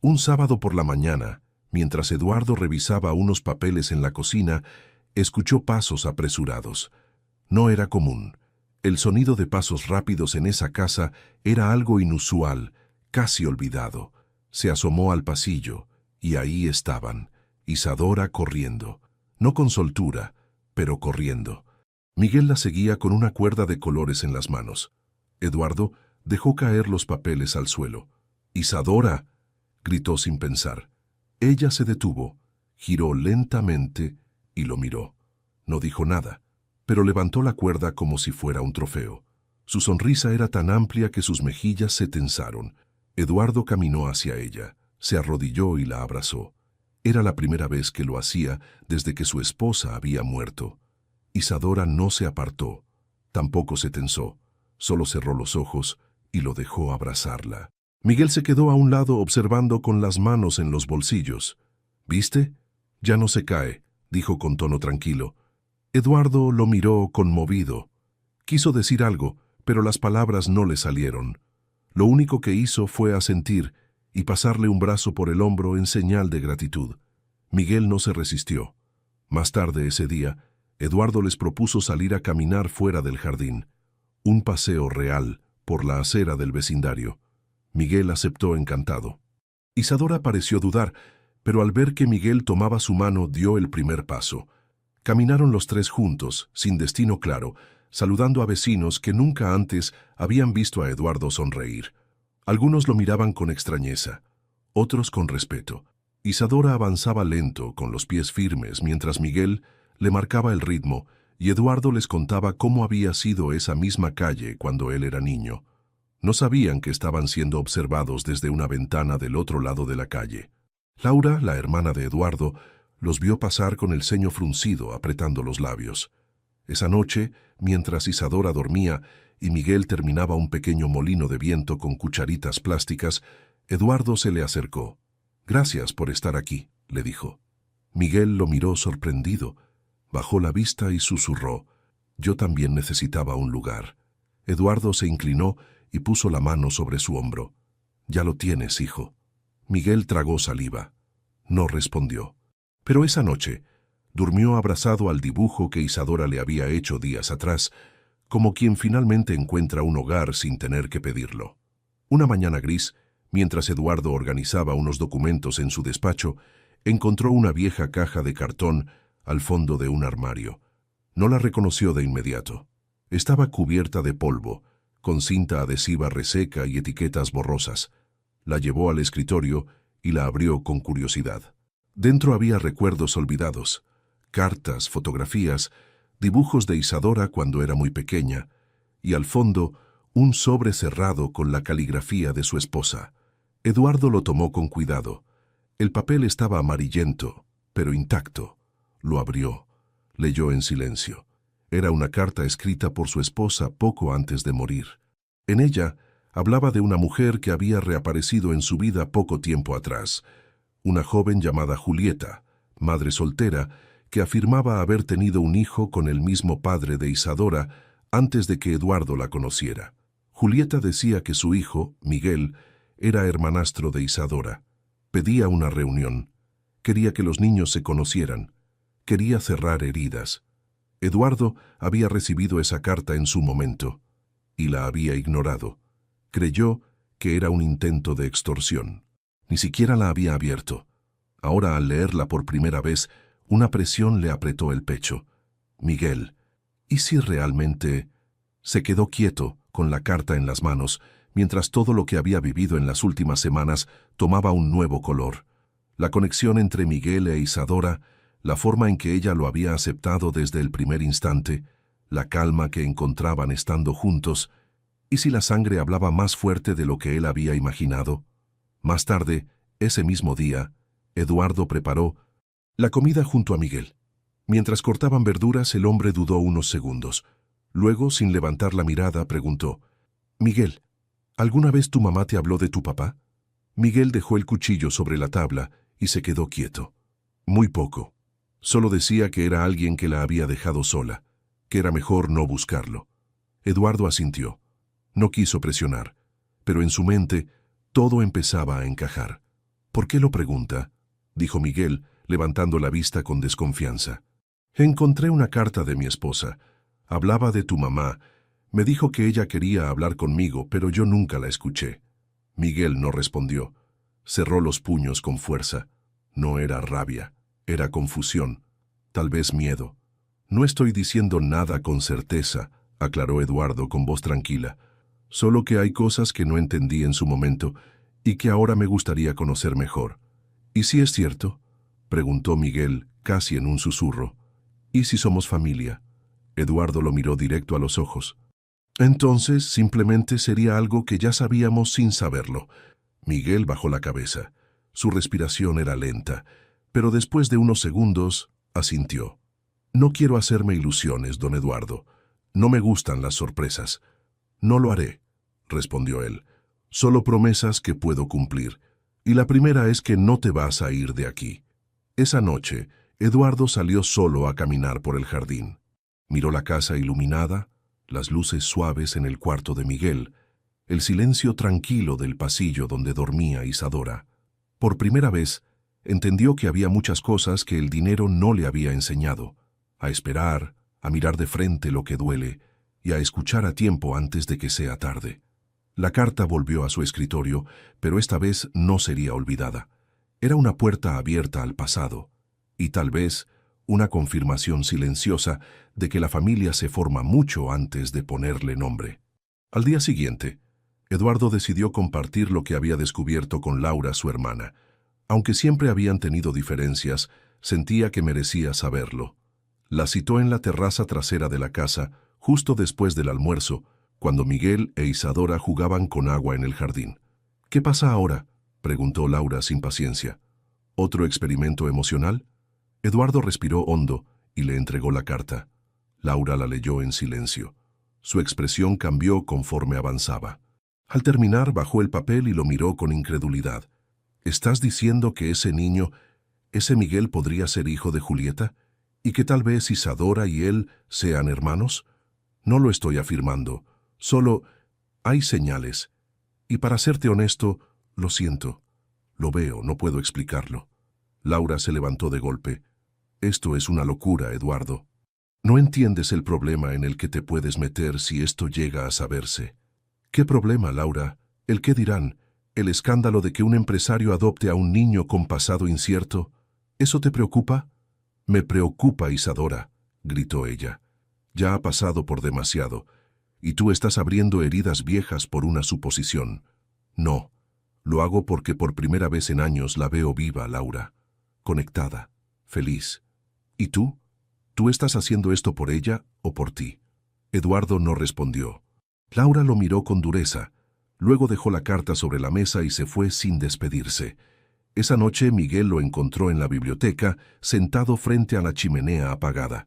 Un sábado por la mañana, mientras Eduardo revisaba unos papeles en la cocina, escuchó pasos apresurados. No era común. El sonido de pasos rápidos en esa casa era algo inusual, casi olvidado. Se asomó al pasillo, y ahí estaban, Isadora corriendo. No con soltura, pero corriendo. Miguel la seguía con una cuerda de colores en las manos. Eduardo dejó caer los papeles al suelo. «¡Isadora!», gritó sin pensar. Ella se detuvo, giró lentamente y lo miró. No dijo nada, pero levantó la cuerda como si fuera un trofeo. Su sonrisa era tan amplia que sus mejillas se tensaron. Eduardo caminó hacia ella, se arrodilló y la abrazó. Era la primera vez que lo hacía desde que su esposa había muerto. Isadora no se apartó, tampoco se tensó, solo cerró los ojos y lo dejó abrazarla. Miguel se quedó a un lado observando con las manos en los bolsillos. «¿Viste? Ya no se cae», dijo con tono tranquilo. Eduardo lo miró conmovido. Quiso decir algo, pero las palabras no le salieron. Lo único que hizo fue asentir y pasarle un brazo por el hombro en señal de gratitud. Miguel no se resistió. Más tarde ese día, Eduardo les propuso salir a caminar fuera del jardín. Un paseo real por la acera del vecindario. Miguel aceptó encantado. Isadora pareció dudar, pero al ver que Miguel tomaba su mano dio el primer paso. Caminaron los tres juntos, sin destino claro, saludando a vecinos que nunca antes habían visto a Eduardo sonreír. Algunos lo miraban con extrañeza, otros con respeto. Isadora avanzaba lento, con los pies firmes, mientras Miguel le marcaba el ritmo, y Eduardo les contaba cómo había sido esa misma calle cuando él era niño. No sabían que estaban siendo observados desde una ventana del otro lado de la calle. Laura, la hermana de Eduardo, los vio pasar con el ceño fruncido, apretando los labios. Esa noche, mientras Isadora dormía y Miguel terminaba un pequeño molino de viento con cucharitas plásticas, Eduardo se le acercó. «Gracias por estar aquí», le dijo. Miguel lo miró sorprendido, bajó la vista y susurró: «Yo también necesitaba un lugar». Eduardo se inclinó y puso la mano sobre su hombro. «Ya lo tienes, hijo». Miguel tragó saliva. No respondió. Pero esa noche durmió abrazado al dibujo que Isadora le había hecho días atrás, como quien finalmente encuentra un hogar sin tener que pedirlo. Una mañana gris, mientras Eduardo organizaba unos documentos en su despacho, encontró una vieja caja de cartón al fondo de un armario. No la reconoció de inmediato. Estaba cubierta de polvo, con cinta adhesiva reseca y etiquetas borrosas. La llevó al escritorio y la abrió con curiosidad. Dentro había recuerdos olvidados, cartas, fotografías, dibujos de Isadora cuando era muy pequeña, y al fondo un sobre cerrado con la caligrafía de su esposa. Eduardo lo tomó con cuidado. El papel estaba amarillento, pero intacto. Lo abrió. Leyó en silencio. Era una carta escrita por su esposa poco antes de morir. En ella hablaba de una mujer que había reaparecido en su vida poco tiempo atrás, una joven llamada Julieta, madre soltera, que afirmaba haber tenido un hijo con el mismo padre de Isadora antes de que Eduardo la conociera. Julieta decía que su hijo, Miguel, era hermanastro de Isadora. Pedía una reunión. Quería que los niños se conocieran. Quería cerrar heridas. Eduardo había recibido esa carta en su momento y la había ignorado. Creyó que era un intento de extorsión. Ni siquiera la había abierto. Ahora, al leerla por primera vez, una presión le apretó el pecho. Miguel, ¿y si realmente...? Se quedó quieto, con la carta en las manos, mientras todo lo que había vivido en las últimas semanas tomaba un nuevo color. La conexión entre Miguel e Isadora, la forma en que ella lo había aceptado desde el primer instante, la calma que encontraban estando juntos. ¿Y si la sangre hablaba más fuerte de lo que él había imaginado? Más tarde, ese mismo día, Eduardo preparó la comida junto a Miguel. Mientras cortaban verduras, el hombre dudó unos segundos. Luego, sin levantar la mirada, preguntó: «Miguel, ¿alguna vez tu mamá te habló de tu papá?» Miguel dejó el cuchillo sobre la tabla y se quedó quieto. Muy poco. Solo decía que era alguien que la había dejado sola, que era mejor no buscarlo. Eduardo asintió. No quiso presionar, pero en su mente todo empezaba a encajar. «¿Por qué lo pregunta?», dijo Miguel, levantando la vista con desconfianza. «Encontré una carta de mi esposa. Hablaba de tu mamá. Me dijo que ella quería hablar conmigo, pero yo nunca la escuché». Miguel no respondió. Cerró los puños con fuerza. No era rabia, era confusión, tal vez miedo. «No estoy diciendo nada con certeza», aclaró Eduardo con voz tranquila. «Solo que hay cosas que no entendí en su momento y que ahora me gustaría conocer mejor». «¿Y si es cierto?», preguntó Miguel, casi en un susurro. «¿Y si somos familia?». Eduardo lo miró directo a los ojos. «Entonces simplemente sería algo que ya sabíamos sin saberlo». Miguel bajó la cabeza. Su respiración era lenta, pero después de unos segundos asintió. «No quiero hacerme ilusiones, don Eduardo. No me gustan las sorpresas». «No lo haré», respondió él. «Solo promesas que puedo cumplir. Y la primera es que no te vas a ir de aquí». Esa noche, Eduardo salió solo a caminar por el jardín. Miró la casa iluminada, las luces suaves en el cuarto de Miguel, el silencio tranquilo del pasillo donde dormía Isadora. Por primera vez, entendió que había muchas cosas que el dinero no le había enseñado: a esperar, a mirar de frente lo que duele y a escuchar a tiempo antes de que sea tarde. La carta volvió a su escritorio, pero esta vez no sería olvidada. Era una puerta abierta al pasado, y tal vez una confirmación silenciosa de que la familia se forma mucho antes de ponerle nombre. Al día siguiente, Eduardo decidió compartir lo que había descubierto con Laura, su hermana. Aunque siempre habían tenido diferencias, sentía que merecía saberlo. La citó en la terraza trasera de la casa, justo después del almuerzo, cuando Miguel e Isadora jugaban con agua en el jardín. «¿Qué pasa ahora?», preguntó Laura sin paciencia. «¿Otro experimento emocional?». Eduardo respiró hondo y le entregó la carta. Laura la leyó en silencio. Su expresión cambió conforme avanzaba. Al terminar, bajó el papel y lo miró con incredulidad. «¿Estás diciendo que ese niño, ese Miguel, podría ser hijo de Julieta? ¿Y que tal vez Isadora y él sean hermanos?». «No lo estoy afirmando. Solo hay señales. Y para serte honesto, lo siento. Lo veo, no puedo explicarlo». Laura se levantó de golpe. «Esto es una locura, Eduardo. No entiendes el problema en el que te puedes meter si esto llega a saberse». «¿Qué problema, Laura? ¿El qué dirán? ¿El escándalo de que un empresario adopte a un niño con pasado incierto? ¿Eso te preocupa?». «Me preocupa, Isadora», gritó ella. «Ya ha pasado por demasiado, y tú estás abriendo heridas viejas por una suposición». «No, lo hago porque por primera vez en años la veo viva, Laura. Conectada, feliz. ¿Y tú? ¿Tú estás haciendo esto por ella o por ti?». Eduardo no respondió. Laura lo miró con dureza. Luego dejó la carta sobre la mesa y se fue sin despedirse. Esa noche Miguel lo encontró en la biblioteca, sentado frente a la chimenea apagada.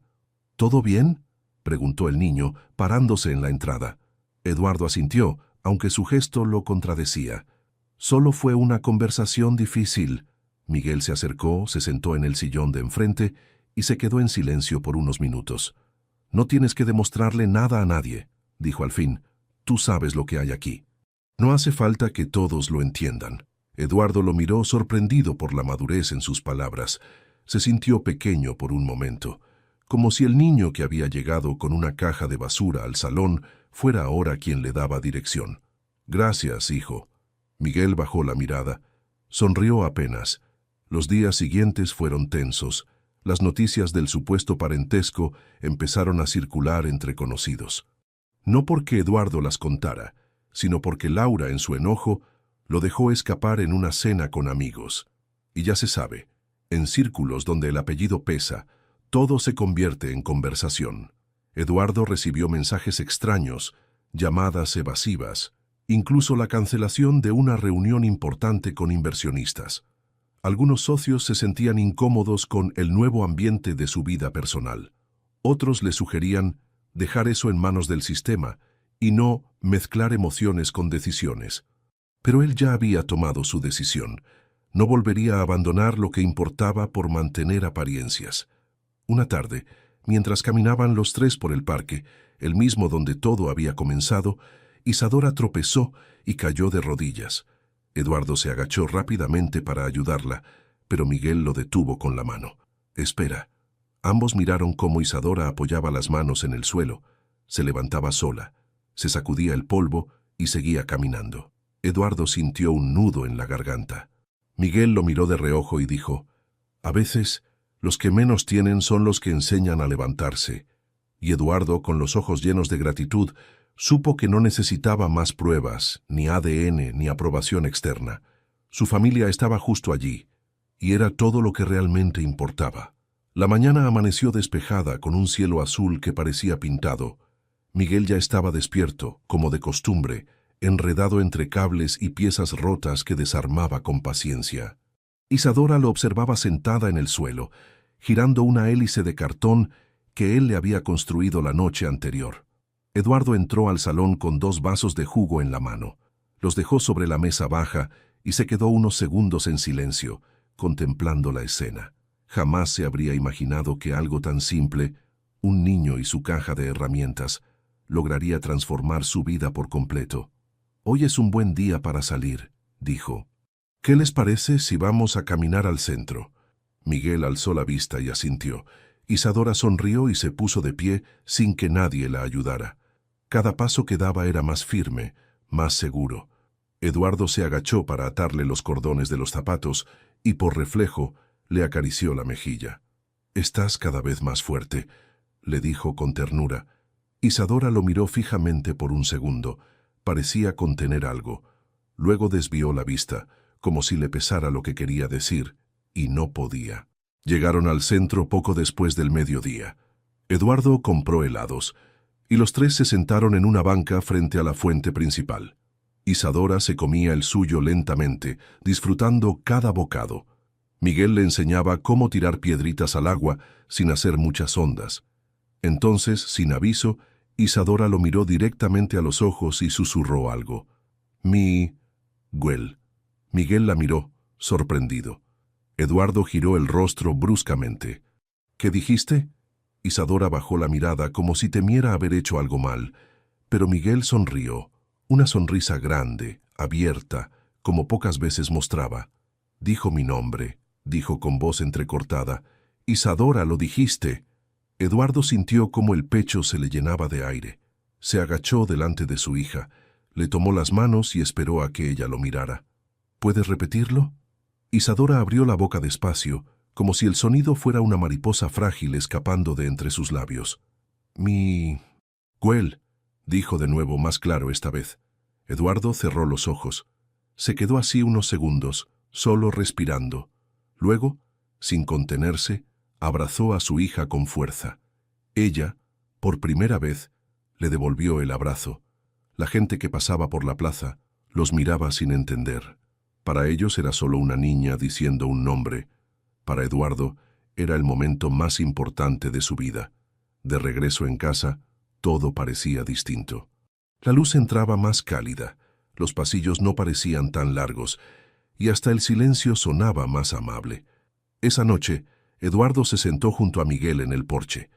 «¿Todo bien?», preguntó el niño, parándose en la entrada. Eduardo asintió, aunque su gesto lo contradecía. «Solo fue una conversación difícil». Miguel se acercó, se sentó en el sillón de enfrente y se quedó en silencio por unos minutos. «No tienes que demostrarle nada a nadie», dijo al fin. «Tú sabes lo que hay aquí. No hace falta que todos lo entiendan». Eduardo lo miró sorprendido por la madurez en sus palabras. Se sintió pequeño por un momento, como si el niño que había llegado con una caja de basura al salón fuera ahora quien le daba dirección. «Gracias, hijo». Miguel bajó la mirada. Sonrió apenas. Los días siguientes fueron tensos. Las noticias del supuesto parentesco empezaron a circular entre conocidos. No porque Eduardo las contara, sino porque Laura, en su enojo, lo dejó escapar en una cena con amigos. Y ya se sabe, en círculos donde el apellido pesa, todo se convierte en conversación. Eduardo recibió mensajes extraños, llamadas evasivas, incluso la cancelación de una reunión importante con inversionistas. Algunos socios se sentían incómodos con el nuevo ambiente de su vida personal. Otros le sugerían dejar eso en manos del sistema y no mezclar emociones con decisiones. Pero él ya había tomado su decisión. No volvería a abandonar lo que importaba por mantener apariencias. Una tarde, mientras caminaban los tres por el parque, el mismo donde todo había comenzado, Isadora tropezó y cayó de rodillas. Eduardo se agachó rápidamente para ayudarla, pero Miguel lo detuvo con la mano. «Espera». Ambos miraron cómo Isadora apoyaba las manos en el suelo. Se levantaba sola, se sacudía el polvo y seguía caminando. Eduardo sintió un nudo en la garganta. Miguel lo miró de reojo y dijo: «A veces, los que menos tienen son los que enseñan a levantarse». Y Eduardo, con los ojos llenos de gratitud, supo que no necesitaba más pruebas, ni ADN, ni aprobación externa. Su familia estaba justo allí, y era todo lo que realmente importaba. La mañana amaneció despejada con un cielo azul que parecía pintado. Miguel ya estaba despierto, como de costumbre, enredado entre cables y piezas rotas que desarmaba con paciencia. Isadora lo observaba sentada en el suelo, girando una hélice de cartón que él le había construido la noche anterior. Eduardo entró al salón con 2 vasos de jugo en la mano. Los dejó sobre la mesa baja y se quedó unos segundos en silencio, contemplando la escena. Jamás se habría imaginado que algo tan simple, un niño y su caja de herramientas, lograría transformar su vida por completo. «Hoy es un buen día para salir», dijo. «¿Qué les parece si vamos a caminar al centro?» Miguel alzó la vista y asintió. Isadora sonrió y se puso de pie sin que nadie la ayudara. Cada paso que daba era más firme, más seguro. Eduardo se agachó para atarle los cordones de los zapatos y por reflejo le acarició la mejilla. «Estás cada vez más fuerte», le dijo con ternura. Isadora lo miró fijamente por un segundo. Parecía contener algo. Luego desvió la vista, como si le pesara lo que quería decir, y no podía. Llegaron al centro poco después del mediodía. Eduardo compró helados, y los tres se sentaron en una banca frente a la fuente principal. Isadora se comía el suyo lentamente, disfrutando cada bocado. Miguel le enseñaba cómo tirar piedritas al agua sin hacer muchas ondas. Entonces, sin aviso, Isadora lo miró directamente a los ojos y susurró algo. «Miguel». Miguel la miró, sorprendido. Eduardo giró el rostro bruscamente. «¿Qué dijiste?» Isadora bajó la mirada como si temiera haber hecho algo mal, pero Miguel sonrió, una sonrisa grande, abierta, como pocas veces mostraba. «Dijo mi nombre», dijo con voz entrecortada. «Isadora, lo dijiste». Eduardo sintió cómo el pecho se le llenaba de aire. Se agachó delante de su hija, le tomó las manos y esperó a que ella lo mirara. «¿Puedes repetirlo?» Isadora abrió la boca despacio, como si el sonido fuera una mariposa frágil escapando de entre sus labios. «Miguel», dijo de nuevo más claro esta vez. Eduardo cerró los ojos. Se quedó así unos segundos, solo respirando. Luego, sin contenerse, abrazó a su hija con fuerza. Ella, por primera vez, le devolvió el abrazo. La gente que pasaba por la plaza los miraba sin entender. Para ellos era solo una niña diciendo un nombre. Para Eduardo era el momento más importante de su vida. De regreso en casa, todo parecía distinto. La luz entraba más cálida, los pasillos no parecían tan largos, y hasta el silencio sonaba más amable. Esa noche, Eduardo se sentó junto a Miguel en el porche.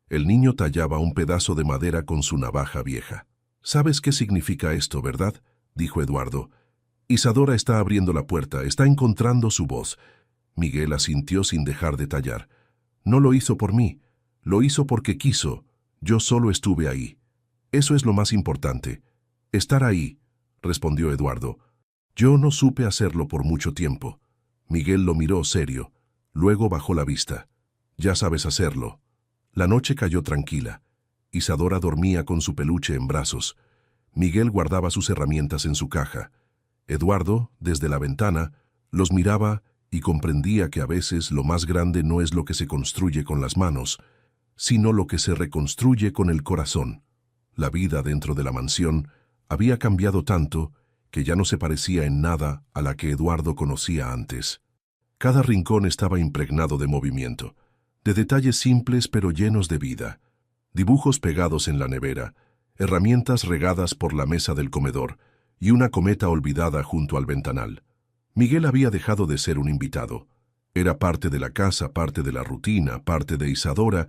El niño tallaba un pedazo de madera con su navaja vieja. «¿Sabes qué significa esto, verdad?», dijo Eduardo. «Isadora está abriendo la puerta, está encontrando su voz». Miguel asintió sin dejar de tallar. «No lo hizo por mí, lo hizo porque quiso. Yo solo estuve ahí. Eso es lo más importante. Estar ahí», respondió Eduardo. «Yo no supe hacerlo por mucho tiempo». Miguel lo miró serio. Luego bajó la vista. «Ya sabes hacerlo». La noche cayó tranquila. Isadora dormía con su peluche en brazos. Miguel guardaba sus herramientas en su caja. Eduardo, desde la ventana, los miraba y comprendía que a veces lo más grande no es lo que se construye con las manos, sino lo que se reconstruye con el corazón. La vida dentro de la mansión había cambiado tanto que ya no se parecía en nada a la que Eduardo conocía antes. Cada rincón estaba impregnado de movimiento, de detalles simples pero llenos de vida. Dibujos pegados en la nevera, herramientas regadas por la mesa del comedor y una cometa olvidada junto al ventanal. Miguel había dejado de ser un invitado. Era parte de la casa, parte de la rutina, parte de Isadora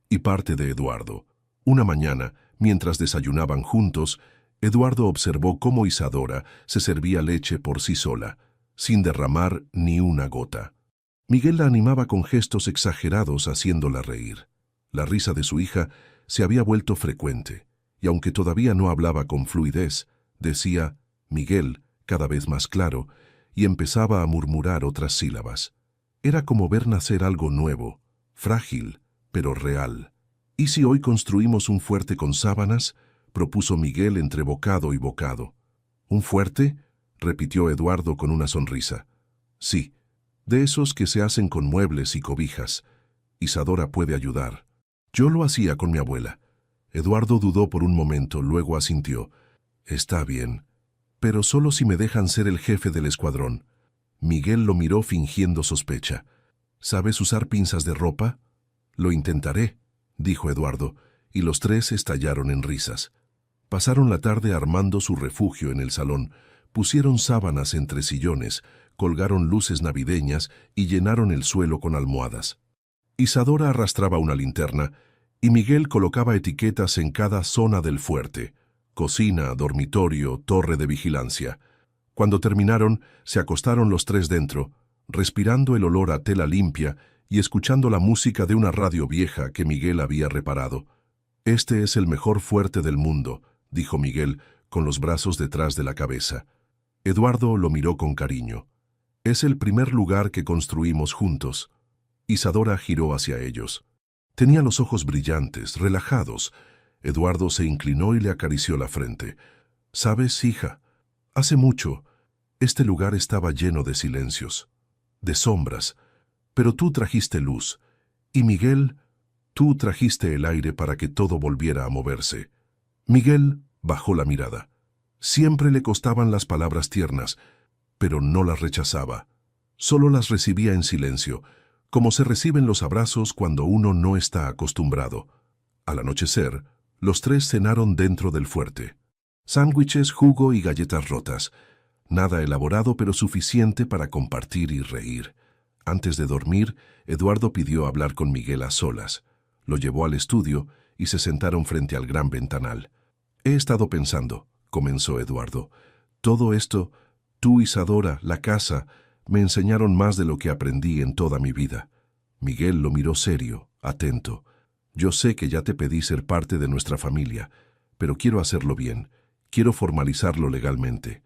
y parte de Eduardo. Una mañana, mientras desayunaban juntos, Eduardo observó cómo Isadora se servía leche por sí sola, sin derramar ni una gota. Miguel la animaba con gestos exagerados haciéndola reír. La risa de su hija se había vuelto frecuente, y aunque todavía no hablaba con fluidez, decía «Miguel» cada vez más claro, y empezaba a murmurar otras sílabas. Era como ver nacer algo nuevo, frágil, pero real. «¿Y si hoy construimos un fuerte con sábanas?», propuso Miguel entre bocado y bocado. «¿Un fuerte?», repitió Eduardo con una sonrisa. «Sí, de esos que se hacen con muebles y cobijas. Isadora puede ayudar. Yo lo hacía con mi abuela». Eduardo dudó por un momento, luego asintió. «Está bien, pero solo si me dejan ser el jefe del escuadrón». Miguel lo miró fingiendo sospecha. «¿Sabes usar pinzas de ropa?». «Lo intentaré», dijo Eduardo, y los tres estallaron en risas. Pasaron la tarde armando su refugio en el salón, pusieron sábanas entre sillones, colgaron luces navideñas y llenaron el suelo con almohadas. Isadora arrastraba una linterna, y Miguel colocaba etiquetas en cada zona del fuerte: cocina, dormitorio, torre de vigilancia. Cuando terminaron, se acostaron los tres dentro, respirando el olor a tela limpia y escuchando la música de una radio vieja que Miguel había reparado. «Este es el mejor fuerte del mundo», dijo Miguel, con los brazos detrás de la cabeza. Eduardo lo miró con cariño. «Es el primer lugar que construimos juntos». Isadora giró hacia ellos. Tenía los ojos brillantes, relajados. Eduardo se inclinó y le acarició la frente. «¿Sabes, hija? Hace mucho, este lugar estaba lleno de silencios, de sombras, pero tú trajiste luz. Y Miguel, tú trajiste el aire para que todo volviera a moverse». Miguel bajó la mirada. Siempre le costaban las palabras tiernas, pero no las rechazaba. Solo las recibía en silencio, como se reciben los abrazos cuando uno no está acostumbrado. Al anochecer, los tres cenaron dentro del fuerte. Sándwiches, jugo y galletas rotas. Nada elaborado, pero suficiente para compartir y reír. Antes de dormir, Eduardo pidió hablar con Miguel a solas. Lo llevó al estudio y se sentaron frente al gran ventanal. «He estado pensando», comenzó Eduardo. «Todo esto, tú, Isadora, la casa, me enseñaron más de lo que aprendí en toda mi vida». Miguel lo miró serio, atento. «Yo sé que ya te pedí ser parte de nuestra familia, pero quiero hacerlo bien. Quiero formalizarlo legalmente.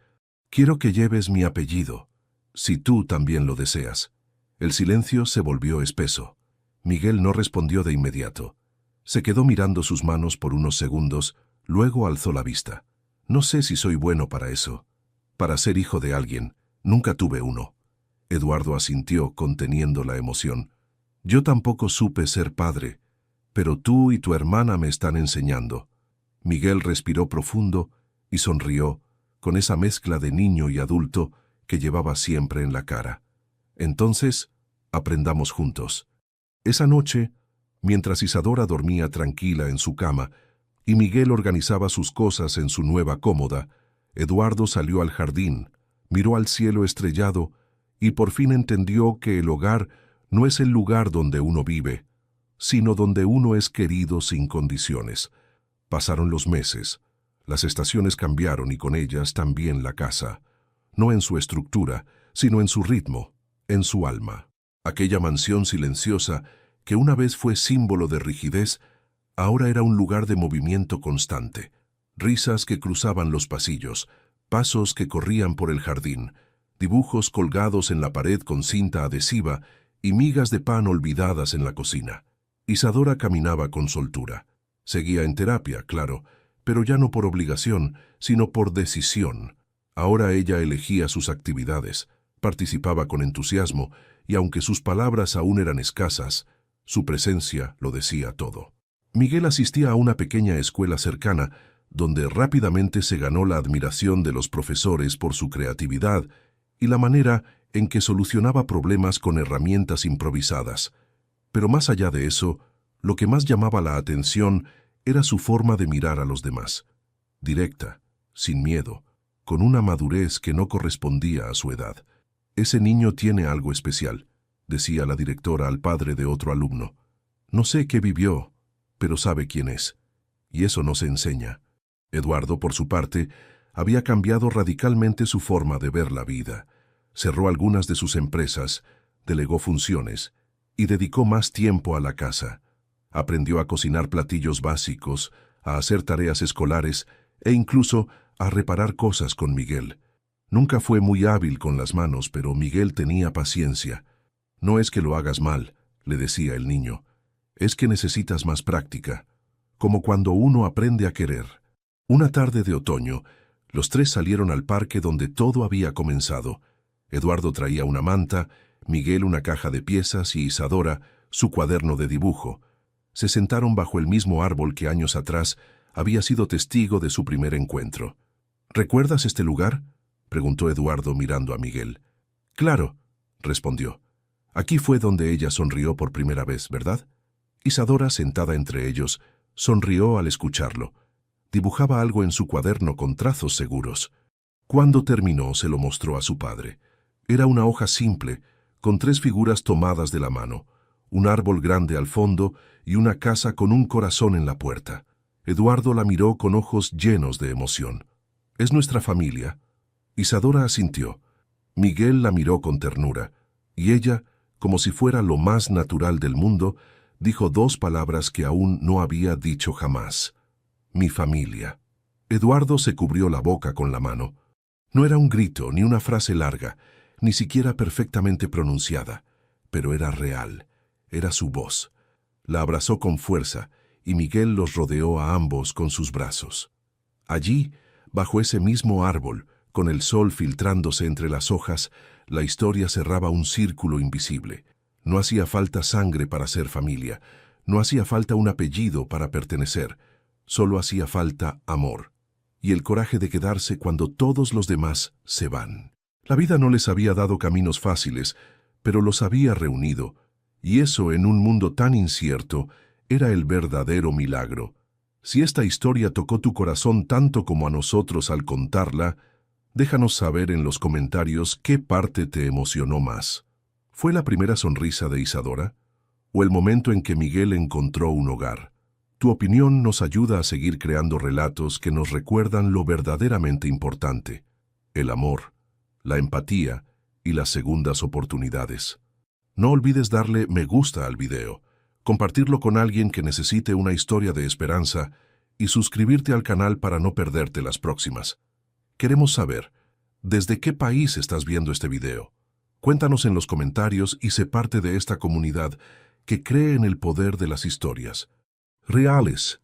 Quiero que lleves mi apellido, si tú también lo deseas». El silencio se volvió espeso. Miguel no respondió de inmediato. Se quedó mirando sus manos por unos segundos, luego alzó la vista. «No sé si soy bueno para eso. Para ser hijo de alguien. Nunca tuve uno». Eduardo asintió, conteniendo la emoción. «Yo tampoco supe ser padre, pero tú y tu hermana me están enseñando». Miguel respiró profundo y sonrió, con esa mezcla de niño y adulto que llevaba siempre en la cara. «Entonces, aprendamos juntos». Esa noche, mientras Isadora dormía tranquila en su cama y Miguel organizaba sus cosas en su nueva cómoda, Eduardo salió al jardín, miró al cielo estrellado y por fin entendió que el hogar no es el lugar donde uno vive, sino donde uno es querido sin condiciones. Pasaron los meses, las estaciones cambiaron y con ellas también la casa, no en su estructura, sino en su ritmo, en su alma. Aquella mansión silenciosa, que una vez fue símbolo de rigidez, ahora era un lugar de movimiento constante. Risas que cruzaban los pasillos, pasos que corrían por el jardín, dibujos colgados en la pared con cinta adhesiva y migas de pan olvidadas en la cocina. Isadora caminaba con soltura. Seguía en terapia, claro, pero ya no por obligación, sino por decisión. Ahora ella elegía sus actividades, participaba con entusiasmo, y aunque sus palabras aún eran escasas, su presencia lo decía todo. Miguel asistía a una pequeña escuela cercana, donde rápidamente se ganó la admiración de los profesores por su creatividad y la manera en que solucionaba problemas con herramientas improvisadas. Pero más allá de eso, lo que más llamaba la atención era su forma de mirar a los demás. Directa, sin miedo, con una madurez que no correspondía a su edad. «Ese niño tiene algo especial», decía la directora al padre de otro alumno. «No sé qué vivió, pero sabe quién es. Y eso no se enseña». Eduardo, por su parte, había cambiado radicalmente su forma de ver la vida. Cerró algunas de sus empresas, delegó funciones y dedicó más tiempo a la casa. Aprendió a cocinar platillos básicos, a hacer tareas escolares e incluso a reparar cosas con Miguel. Nunca fue muy hábil con las manos, pero Miguel tenía paciencia. «No es que lo hagas mal», le decía el niño. «Es que necesitas más práctica, como cuando uno aprende a querer». Una tarde de otoño, los tres salieron al parque donde todo había comenzado. Eduardo traía una manta, Miguel una caja de piezas y Isadora su cuaderno de dibujo. Se sentaron bajo el mismo árbol que años atrás había sido testigo de su primer encuentro. «¿Recuerdas este lugar?», preguntó Eduardo mirando a Miguel. «Claro», respondió. «Aquí fue donde ella sonrió por primera vez, ¿verdad?». Isadora, sentada entre ellos, sonrió al escucharlo. Dibujaba algo en su cuaderno con trazos seguros. Cuando terminó, se lo mostró a su padre. Era una hoja simple, con 3 figuras tomadas de la mano, un árbol grande al fondo y una casa con un corazón en la puerta. Eduardo la miró con ojos llenos de emoción. «¿Es nuestra familia?» Isadora asintió. Miguel la miró con ternura, y ella, como si fuera lo más natural del mundo, dijo dos palabras que aún no había dicho jamás. «Mi familia». Eduardo se cubrió la boca con la mano. No era un grito ni una frase larga, ni siquiera perfectamente pronunciada, pero era real, era su voz. La abrazó con fuerza, y Miguel los rodeó a ambos con sus brazos. Allí, bajo ese mismo árbol, con el sol filtrándose entre las hojas, la historia cerraba un círculo invisible. No hacía falta sangre para ser familia, no hacía falta un apellido para pertenecer, solo hacía falta amor, y el coraje de quedarse cuando todos los demás se van. La vida no les había dado caminos fáciles, pero los había reunido, y eso en un mundo tan incierto era el verdadero milagro. Si esta historia tocó tu corazón tanto como a nosotros al contarla, déjanos saber en los comentarios qué parte te emocionó más. ¿Fue la primera sonrisa de Isadora? ¿O el momento en que Miguel encontró un hogar? Tu opinión nos ayuda a seguir creando relatos que nos recuerdan lo verdaderamente importante: el amor, la empatía y las segundas oportunidades. No olvides darle me gusta al video, compartirlo con alguien que necesite una historia de esperanza y suscribirte al canal para no perderte las próximas. Queremos saber, ¿desde qué país estás viendo este video? Cuéntanos en los comentarios y sé parte de esta comunidad que cree en el poder de las historias reales.